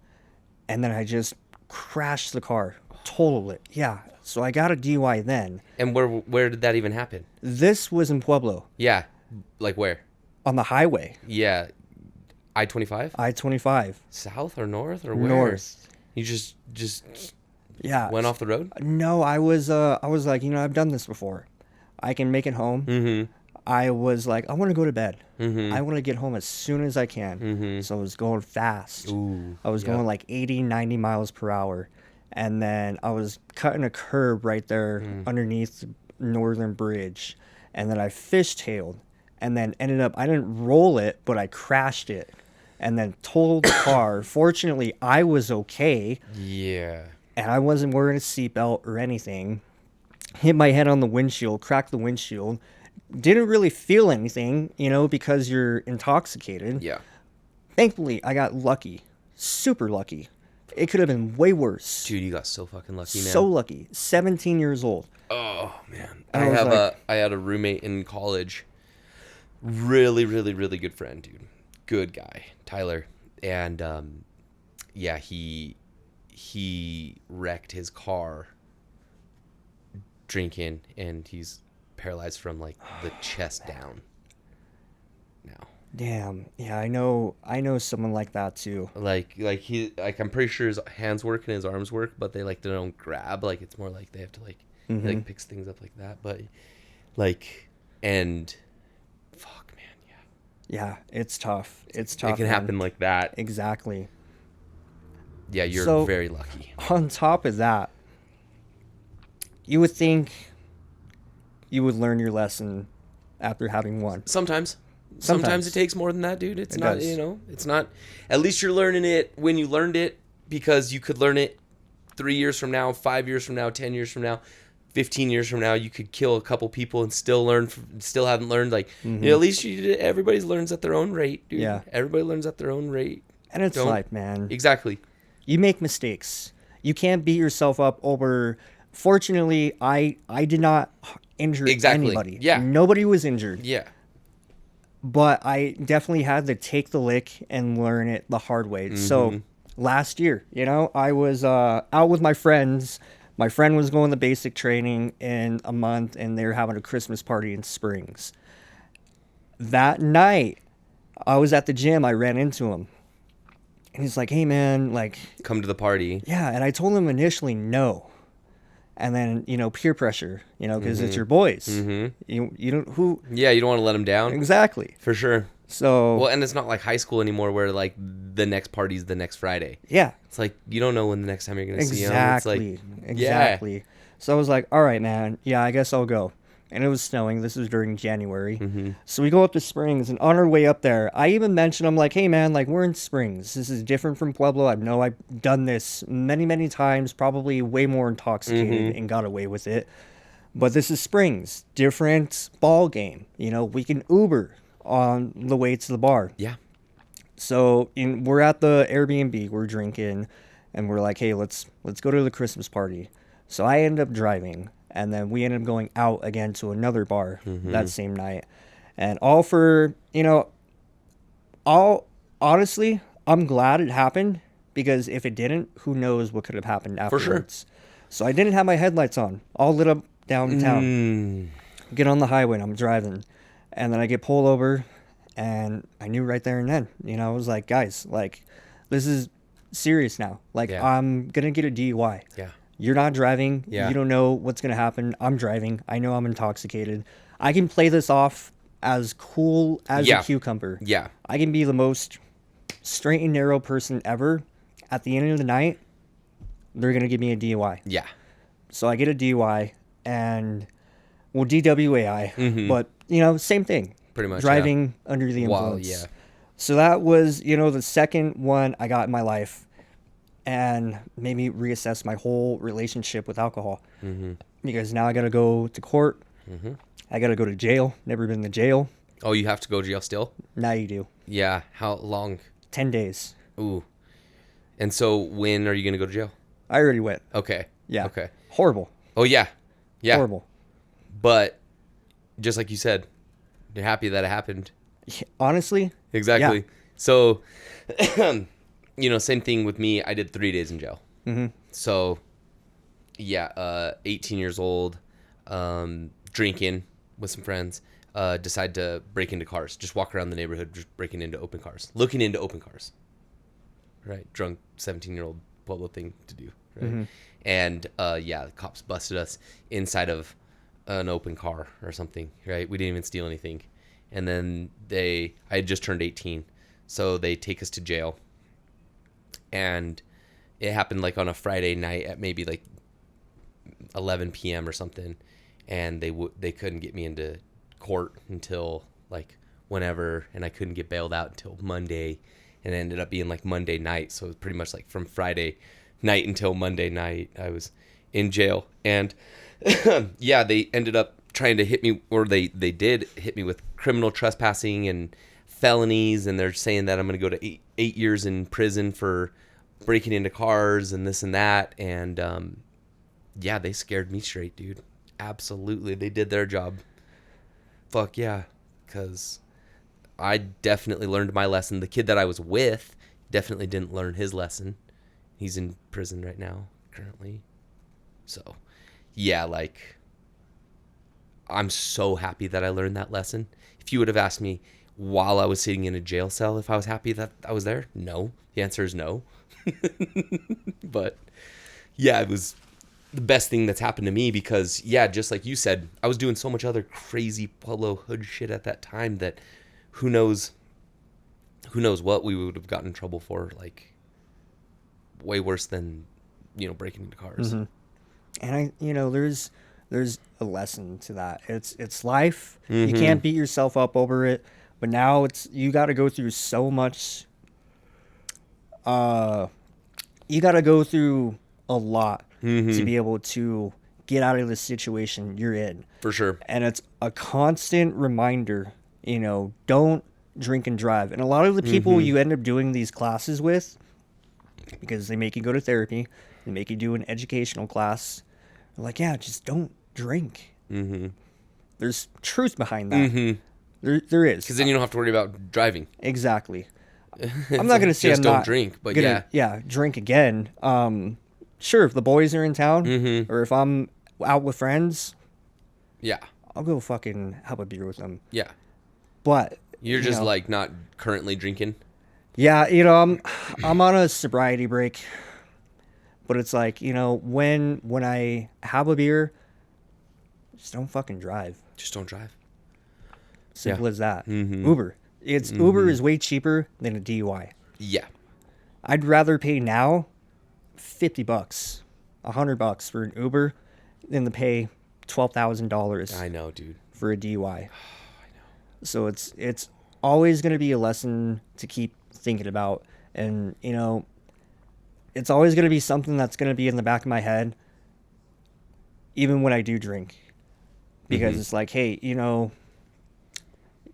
and then I just crashed the car, totaled it. Yeah, so I got a DUI then. And where did that even happen? This was in Pueblo Yeah. Like where? on the highway, Yeah. I-25? I-25 South or north or where? north. You just Yeah. went off the road? No, I was like, I've done this before. I can make it home. Mm-hmm. I was like, I want to go to bed. Mm-hmm. I want to get home as soon as I can. Mhm. So I was going fast. Ooh. I was going like 80, 90 miles per hour. And then I was cutting a curb right there underneath the Northern Bridge. And then I fishtailed, and then ended up, I didn't roll it, but I crashed it and then totaled the car. Fortunately, I was okay, Yeah. and I wasn't wearing a seatbelt or anything. Hit my head on the windshield, cracked the windshield. Didn't really feel anything, because you're intoxicated. Yeah. Thankfully, I got lucky. Super lucky. It could have been way worse. Dude, you got so fucking lucky, man. So lucky. 17 years old. Oh man, And I was I had a roommate in college. Really, really, really good friend, dude. Good guy, Tyler, and yeah, he wrecked his car drinking, and he's paralyzed from like the chest down. Now, Damn. Yeah, I know someone like that too. I'm pretty sure his hands work and his arms work, but they don't grab. Like it's more like they have to he Mhm. picks things up like that. But and fuck, man, yeah. Yeah, it's tough. It's tough. It can man. happen like that. Exactly. Yeah, you're So- very lucky. On top of that, you would think you would learn your lesson after having one. Sometimes Sometimes. it takes more than that, dude. It's It not, does. it's not. At least you're learning it when you learned it, because you could learn it 3 years from now, 5 years from now, 10 years from now, 15 years from now. You could kill a couple people and still still haven't learned. At least everybody learns at their own rate, dude. Yeah. Everybody learns at their own rate. And it's Don't- life, man. Exactly. You make mistakes. You can't beat yourself up over. Fortunately, I did not injure Exactly. anybody. Yeah. Nobody was injured. Yeah. But I definitely had to take the lick and learn it the hard way. So last year, I was out with my friends. My friend was going to basic training in a month, and they were having a Christmas party in Springs. That night, I was at the gym. I ran into him. And he's like, hey, man, like, Come to the party. yeah. And I told him initially no. And then, peer pressure, because it's your boys. You don't, who, Yeah, you don't want to let them down. exactly. For sure. So, Well, and it's not like high school anymore where like the next party's the next Friday. yeah. It's like you don't know when the next time you're going to see them. Exactly. It's like, Exactly. So I was like, all right, man. Yeah, I guess I'll go. And it was snowing. This was during January. So we go up to Springs, and on our way up there, I even mentioned, I'm like, hey, man, like, we're in Springs. This is different from Pueblo. I know I've done this many, many times, probably way more intoxicated and got away with it. But this is Springs. Different ball game. We can Uber on the way to the bar. Yeah. So we're at the Airbnb, we're drinking, and we're like, hey, let's go to the Christmas party. So I end up driving, and then we ended up going out again to another bar that same night. And all for, honestly, I'm glad it happened, because if it didn't, who knows what could have happened afterwards. So I didn't have my headlights on, all lit up downtown. Get on the highway, and I'm driving. And then I get pulled over, and I knew right there and then, I was like, guys, like, this is serious now. Like, Yeah. I'm going to get a DUI. Yeah. You're not driving. Yeah. You don't know what's going to happen. I'm driving. I know I'm intoxicated. I can play this off as cool as Yeah. a cucumber. Yeah. I can be the most straight and narrow person ever. At the end of the night, they're going to give me a DUI. Yeah. So I get a DUI and, well, DWAI, but, same thing. Pretty much. Driving under the Wow, influence. yeah. So that was, the second one I got in my life, and made me reassess my whole relationship with alcohol. Because now I got to go to court. I got to go to jail. Never been to jail. Oh, you have to go to jail still? Now you do. Yeah. How long? 10 days. Ooh. And so when are you going to go to jail? I already went. Okay. Yeah. Okay. Horrible. Oh, yeah. Yeah. Horrible. But just like you said, you're happy that it happened. Honestly. Exactly. Yeah. So, same thing with me. I did 3 days in jail. So, yeah, 18 years old, drinking with some friends, decide to break into cars. Just walk around the neighborhood, just breaking into open cars, looking into open cars. Right? Drunk 17-year-old Pueblo thing to do. Right? And, the cops busted us inside of an open car or something. Right? We didn't even steal anything. And then I had just turned 18. So they take us to jail. And it happened like on a Friday night at maybe like 11 p.m. or something. And they couldn't get me into court until like whenever. And I couldn't get bailed out until Monday. And it ended up being like Monday night. So it was pretty much like from Friday night until Monday night, I was in jail. And yeah, they ended up trying to hit me, or they did hit me with criminal trespassing and felonies, and they're saying that I'm going to go to eight years in prison for breaking into cars and this and that. And yeah, they scared me straight, dude. Absolutely, they did their job. Fuck yeah, because I definitely learned my lesson. The kid that I was with definitely didn't learn his lesson. He's in prison right now, currently. So yeah, like, I'm so happy that I learned that lesson. If you would have asked me while I was sitting in a jail cell if I was happy that I was there, no. The answer is no. But yeah, it was the best thing that's happened to me because, yeah, just like you said, I was doing so much other crazy Pueblo hood shit at that time that who knows what we would have gotten in trouble for, like way worse than, breaking into cars. And there's a lesson to that. It's life. You can't beat yourself up over it. But now you got to go through so much. You got to go through a lot to be able to get out of the situation you're in. For sure. And it's a constant reminder, don't drink and drive. And a lot of the people you end up doing these classes with, because they make you go to therapy, they make you do an educational class, they're like, yeah, just don't drink. There's truth behind that. There is. Because then you don't have to worry about driving. Exactly. I'm not going to say just I'm don't not drink, but gonna, drink again. Sure, if the boys are in town, or if I'm out with friends, I'll go fucking have a beer with them. Yeah. But you're just like not currently drinking. Yeah, I'm on a sobriety break, but it's like, when I have a beer, just don't fucking drive. Just don't drive. Simple as that. Uber. Uber is way cheaper than a DUI. Yeah. I'd rather pay now $50, $100 for an Uber than to pay $12,000. I know, dude. For a DUI. I know. So it's always going to be a lesson to keep thinking about, and it's always going to be something that's going to be in the back of my head, even when I do drink, because it's like, hey,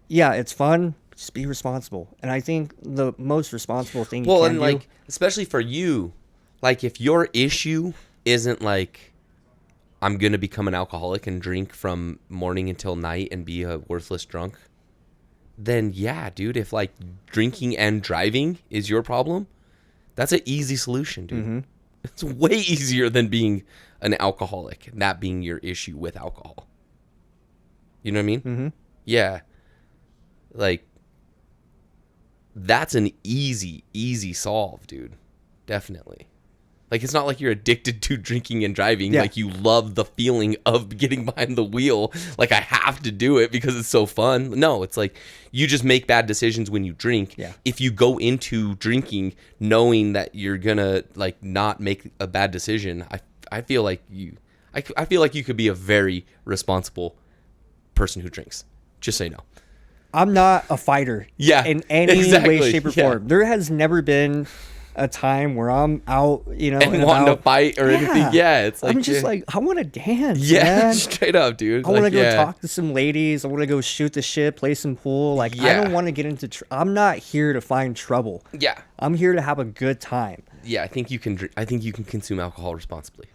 yeah, it's fun. Just be responsible. And I think the most responsible thing you can do, especially for you, like if your issue isn't like, I'm going to become an alcoholic and drink from morning until night and be a worthless drunk, then yeah, dude, if like drinking and driving is your problem, that's an easy solution, dude. It's way easier than being an alcoholic, and that being your issue with alcohol. You know what I mean? Yeah. Like, that's an easy solve, dude. Definitely. Like, it's not like you're addicted to drinking and driving. Yeah. Like, you love the feeling of getting behind the wheel. Like, I have to do it because it's so fun. No, it's like you just make bad decisions when you drink. Yeah. If you go into drinking knowing that you're going to, like, not make a bad decision, I feel like I feel like you could be a very responsible person who drinks. Just say no. I'm not a fighter. Yeah. In any way, shape, or form. There has never been a time where I'm out, and wanting to fight or anything. Yeah, it's like I'm just like, I want to dance. Yeah, man. Straight up, dude. I want to go talk to some ladies. I want to go shoot the shit, play some pool. Like, I don't want to get into. I'm not here to find trouble. Yeah, I'm here to have a good time. Yeah, I think you can. I think you can consume alcohol responsibly.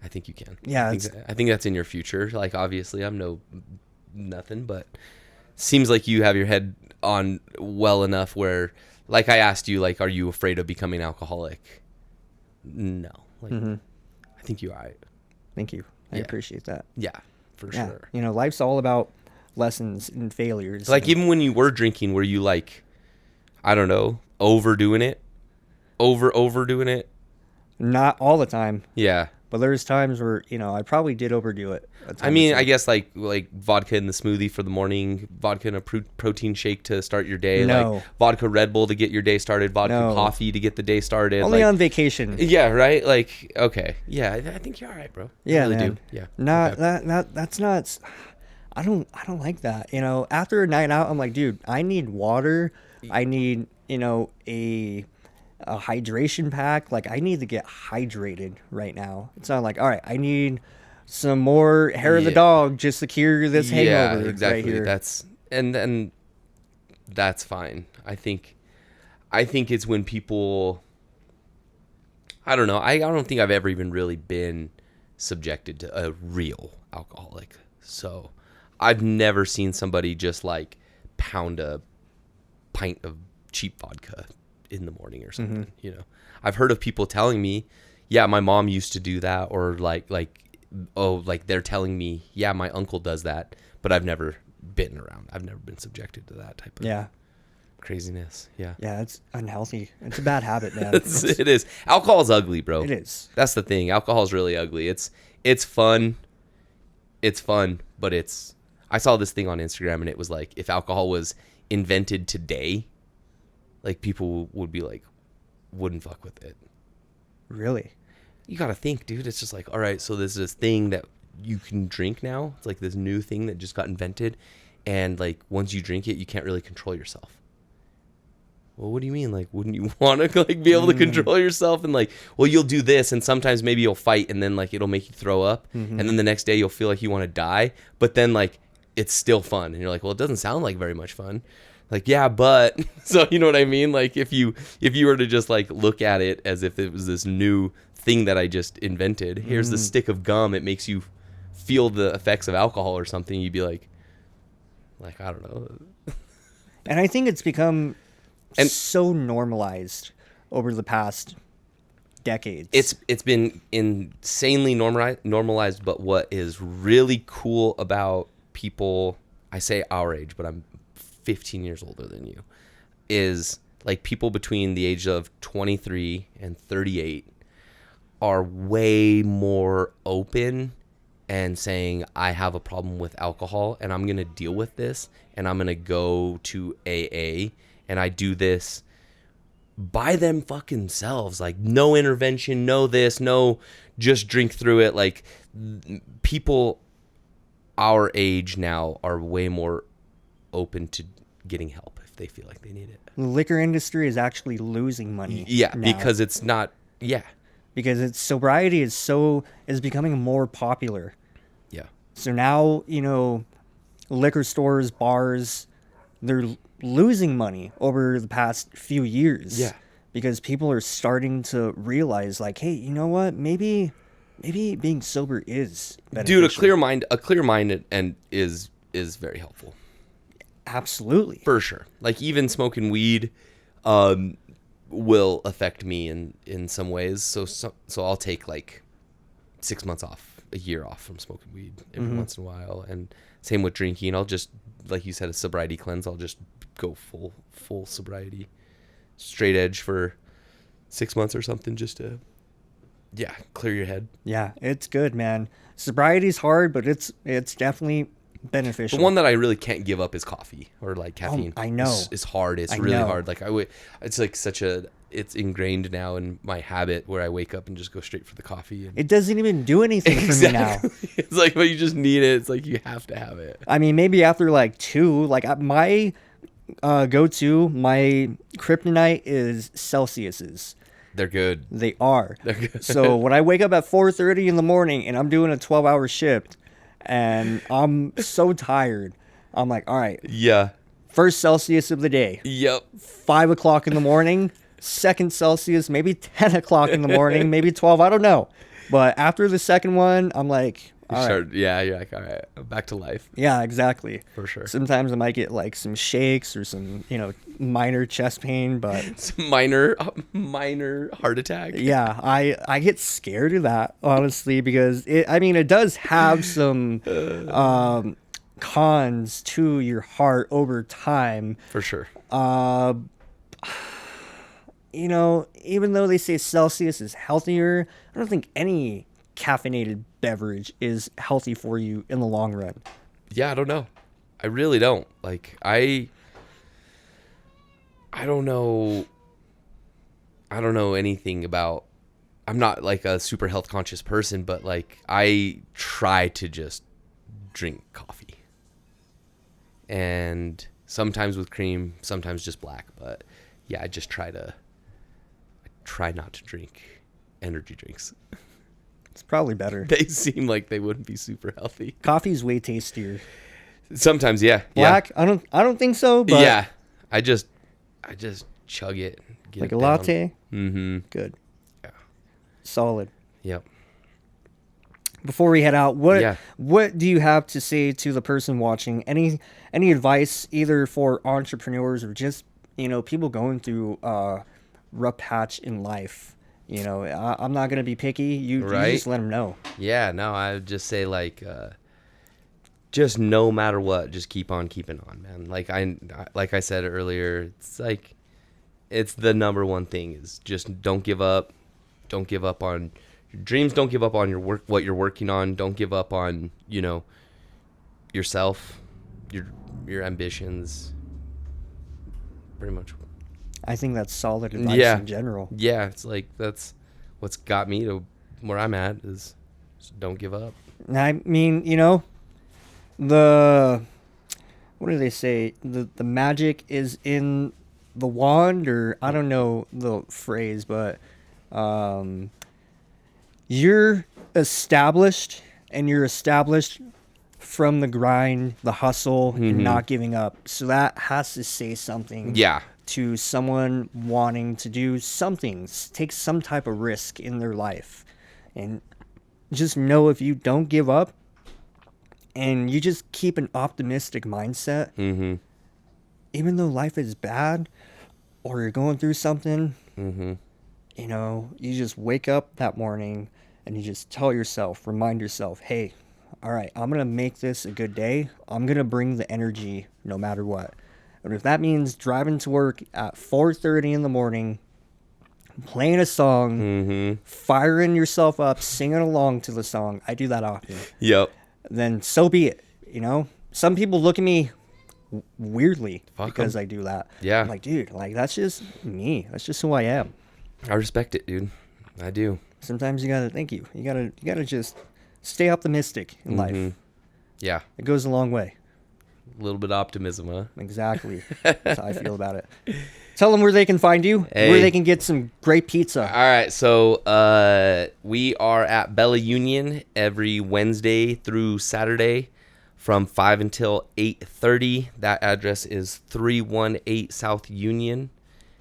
I think you can. Yeah, I think that's in your future. Like, obviously, I'm nothing, but seems like you have your head on well enough where. Like I asked you, like, are you afraid of becoming alcoholic? No. Like, I think you're all right. Thank you. I appreciate that. Yeah, for sure. Life's all about lessons and failures. Like, even when you were drinking, were you like, I don't know, overdoing it? Overdoing it? Not all the time. Yeah. But there's times where, I probably did overdo it. I mean, I guess like vodka in the smoothie for the morning, vodka in a protein shake to start your day, like vodka Red Bull to get your day started, vodka coffee to get the day started. Only on vacation. Yeah, right? Like, okay. Yeah, I think you're all right, bro. Yeah, I really man. do. Yeah. That's not, I don't like that. After a night out, I'm like, dude, I need water. I need, a hydration pack. Like, I need to get hydrated right now. It's not like, all right, I need some more hair of the dog just to cure this hangover. Yeah, exactly. Right here. That's fine. I think it's when people, I don't know. I don't think I've ever even really been subjected to a real alcoholic. So I've never seen somebody just like pound a pint of cheap vodka in the morning or something. I've heard of people telling me, yeah, my mom used to do that, or like they're telling me, yeah, my uncle does that, but I've never been around. I've never been subjected to that type of craziness. Yeah, it's unhealthy. It's a bad habit, man. It is. Alcohol's ugly, bro. It is. That's the thing. Alcohol's really ugly. It's fun, but I saw this thing on Instagram, and it was like, if alcohol was invented today, like, people would be like, wouldn't fuck with it. Really? You gotta think, dude. It's just like, all right, so there's this thing that you can drink now. It's like this new thing that just got invented, and like, once you drink it, you can't really control yourself. Well, what do you mean? Like, wouldn't you want to like be able to control yourself? And like, well, you'll do this, and sometimes maybe you'll fight, and then like it'll make you throw up, and then the next day you'll feel like you want to die, but then like it's still fun, and you're like, well, it doesn't sound like very much fun. Like, yeah, but so you know what I mean? Like if you were to just like look at it as if it was this new thing that I just invented, here's the stick of gum, it makes you feel the effects of alcohol or something, you'd be like I don't know. And I think it's become And- so normalized over the past decades. It's been insanely normalized, but what is really cool about people, I say our age, but I'm 15 years older than you, is like people between the age of 23 and 38 are way more open and saying, I have a problem with alcohol and I'm going to deal with this and I'm going to go to AA and I do this by them fucking selves. Like no intervention, no this, no just drink through it. Like people our age now are way more open to getting help if they feel like they need it. The liquor industry is actually losing money. Yeah, now. because it's not. Yeah, because it's sobriety is becoming more popular. yeah, So now, liquor stores, bars, they're losing money over the past few years. Yeah. Because people are starting to realize, like, hey, you know what? Maybe being sober is beneficial. dude. A clear mind, and is very helpful. Absolutely. For sure. Like even smoking weed, will affect me in some ways. So I'll take like 6 months off, a year off from smoking weed every once in a while, and same with drinking. I'll just, like you said, a sobriety cleanse. I'll just go full sobriety, straight edge for 6 months or something, just to clear your head. Yeah, it's good, man. Sobriety's hard, but it's definitely beneficial. The one that I really can't give up is coffee or like caffeine. I know. It's hard. It's really hard. Like it's like it's ingrained now in my habit where I wake up and just go straight for the coffee. And It doesn't even do anything for me now. It's like, but you just need it. It's like you have to have it. I mean, maybe after like 2, like my go-to, my kryptonite is Celsius's. They're good. They are. They're good. So when I wake up at 4:30 in the morning and I'm doing a 12-hour shift and I'm so tired, I'm like, all right, Yeah. first Celsius of the day, Yep. 5 o'clock in the morning, second Celsius, maybe 10 o'clock in the morning, maybe 12, I don't know. But after the second one, I'm like, all right. You're like, all right, I'm back to life. Yeah, exactly. For sure. Sometimes I might get like some shakes or some, minor chest pain, but It's minor heart attack. yeah, I get scared of that, honestly, because it does have some cons to your heart over time. For sure. Even though they say Celsius is healthier, I don't think any caffeinated beverage is healthy for you in the long run. Yeah, I don't know. I really don't. Like I don't know anything about, I'm not like a super health conscious person, but like I try to just drink coffee. And sometimes with cream, sometimes just black, but yeah, I try not to drink energy drinks. It's probably better. They seem like they wouldn't be super healthy. Coffee's way tastier. Sometimes, yeah. Black, I don't think so, but yeah. I just chug it. Get like it a down. latte. Mm-hmm. Good. Yeah. Solid. Yep. Before we head out, Yeah. what do you have to say to the person watching? Any advice either for entrepreneurs or just people going through a rough patch in life? I'm not gonna be picky. You just let them know. Yeah. No, I would just say like, just no matter what, just keep on keeping on, man. Like I said earlier, it's like, it's the number one thing is just don't give up. Don't give up on your dreams. Don't give up on your work, what you're working on. Don't give up on, yourself, your ambitions. Pretty much. I think that's solid advice in general. Yeah. It's like, that's what's got me to where I'm at is just don't give up. I mean, what do they say? The magic is in the wand, or I don't know the phrase, but you're established, and you're established from the grind, the hustle, and not giving up. So that has to say something Yeah. to someone wanting to do something, take some type of risk in their life. And just know if you don't give up and you just keep an optimistic mindset, even though life is bad or you're going through something, you know, you just wake up that morning and you just tell yourself, remind yourself, hey, all right, I'm going to make this a good day. I'm going to bring the energy no matter what. And if that means driving to work at 4:30 in the morning, playing a song, firing yourself up, singing along to the song, I do that often. Yep. Then so be it. You know, some people look at me weirdly Fuck because 'em. I do that. Yeah. I'm like, dude, like that's just me. That's just who I am. I respect it, dude. I do. Sometimes you gotta thank you. You gotta just stay optimistic in life. Yeah. It goes a long way. A little bit of optimism, huh? Exactly. That's how I feel about it. Tell them where they can find you, Hey. where they can get some great pizza. All right, so we are at Bella Union every Wednesday through Saturday from 5 until 8:30. That address is 318 South Union.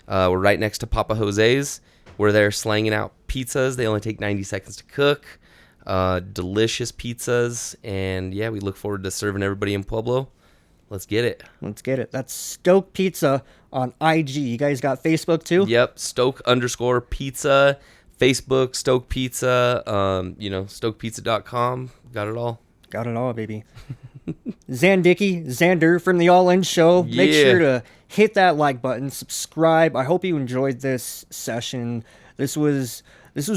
We're right next to Papa Jose's. We're there slanging out pizzas. They only take 90 seconds to cook. Delicious pizzas. And, yeah, we look forward to serving everybody in Pueblo. Let's get it. Let's get it. That's Stoke Pizza on IG. You guys got Facebook too? Yep, Stoke_pizza, Facebook, Stoke Pizza, stokepizza.com. Got it all. Got it all, baby. Xander from the All In Show. Make Yeah. sure to hit that like button, subscribe. I hope you enjoyed this session. This was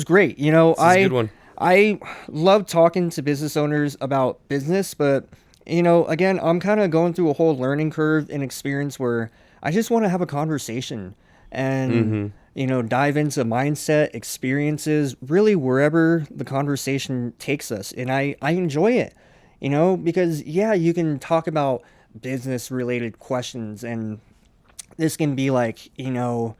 great. You know, This is a good one. I love talking to business owners about business, but you know, again, I'm kind of going through a whole learning curve and experience where I just want to have a conversation and you know, dive into mindset, experiences, really wherever the conversation takes us. And I enjoy it, you know, because yeah, you can talk about business related questions and this can be like, you know,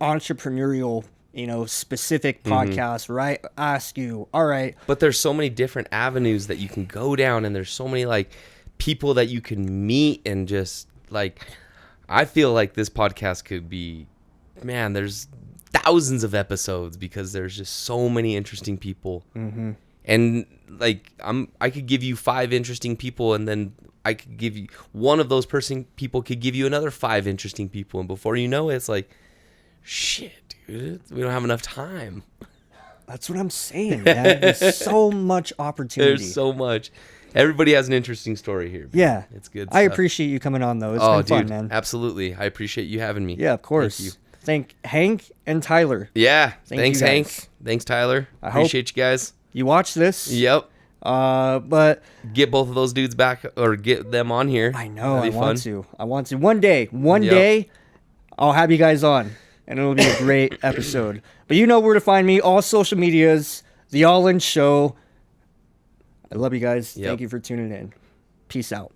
entrepreneurial, you know, specific podcast, right? Ask you, all right. But there's so many different avenues that you can go down, and there's so many like people that you can meet, and just like I feel like this podcast could be, man, there's thousands of episodes because there's just so many interesting people. And like I could give you 5 interesting people, and then I could give you one of those people could give you another 5 interesting people, and before you know it, it's like, shit, dude, we don't have enough time. That's what I'm saying, man. There's so much opportunity. There's so much. Everybody has an interesting story here, man. Yeah. It's good I stuff. appreciate you coming on, though. It's Oh, been fun, dude, man. absolutely. I appreciate you having me. Yeah, of course. Thank you. Thank Hank and Tyler. Yeah. Thank Thanks, you guys. Hank. Thanks, Tyler. I hope- Appreciate you guys. You watch this. Yep. But Get both of those dudes back, or get them on here. I know That'd I be want fun. to. I want to. One day, Yep. day, I'll have you guys on, and it'll be a great episode. But you know where to find me. All social medias, The All In Show. I love you guys. Yep. Thank you for tuning in. Peace out.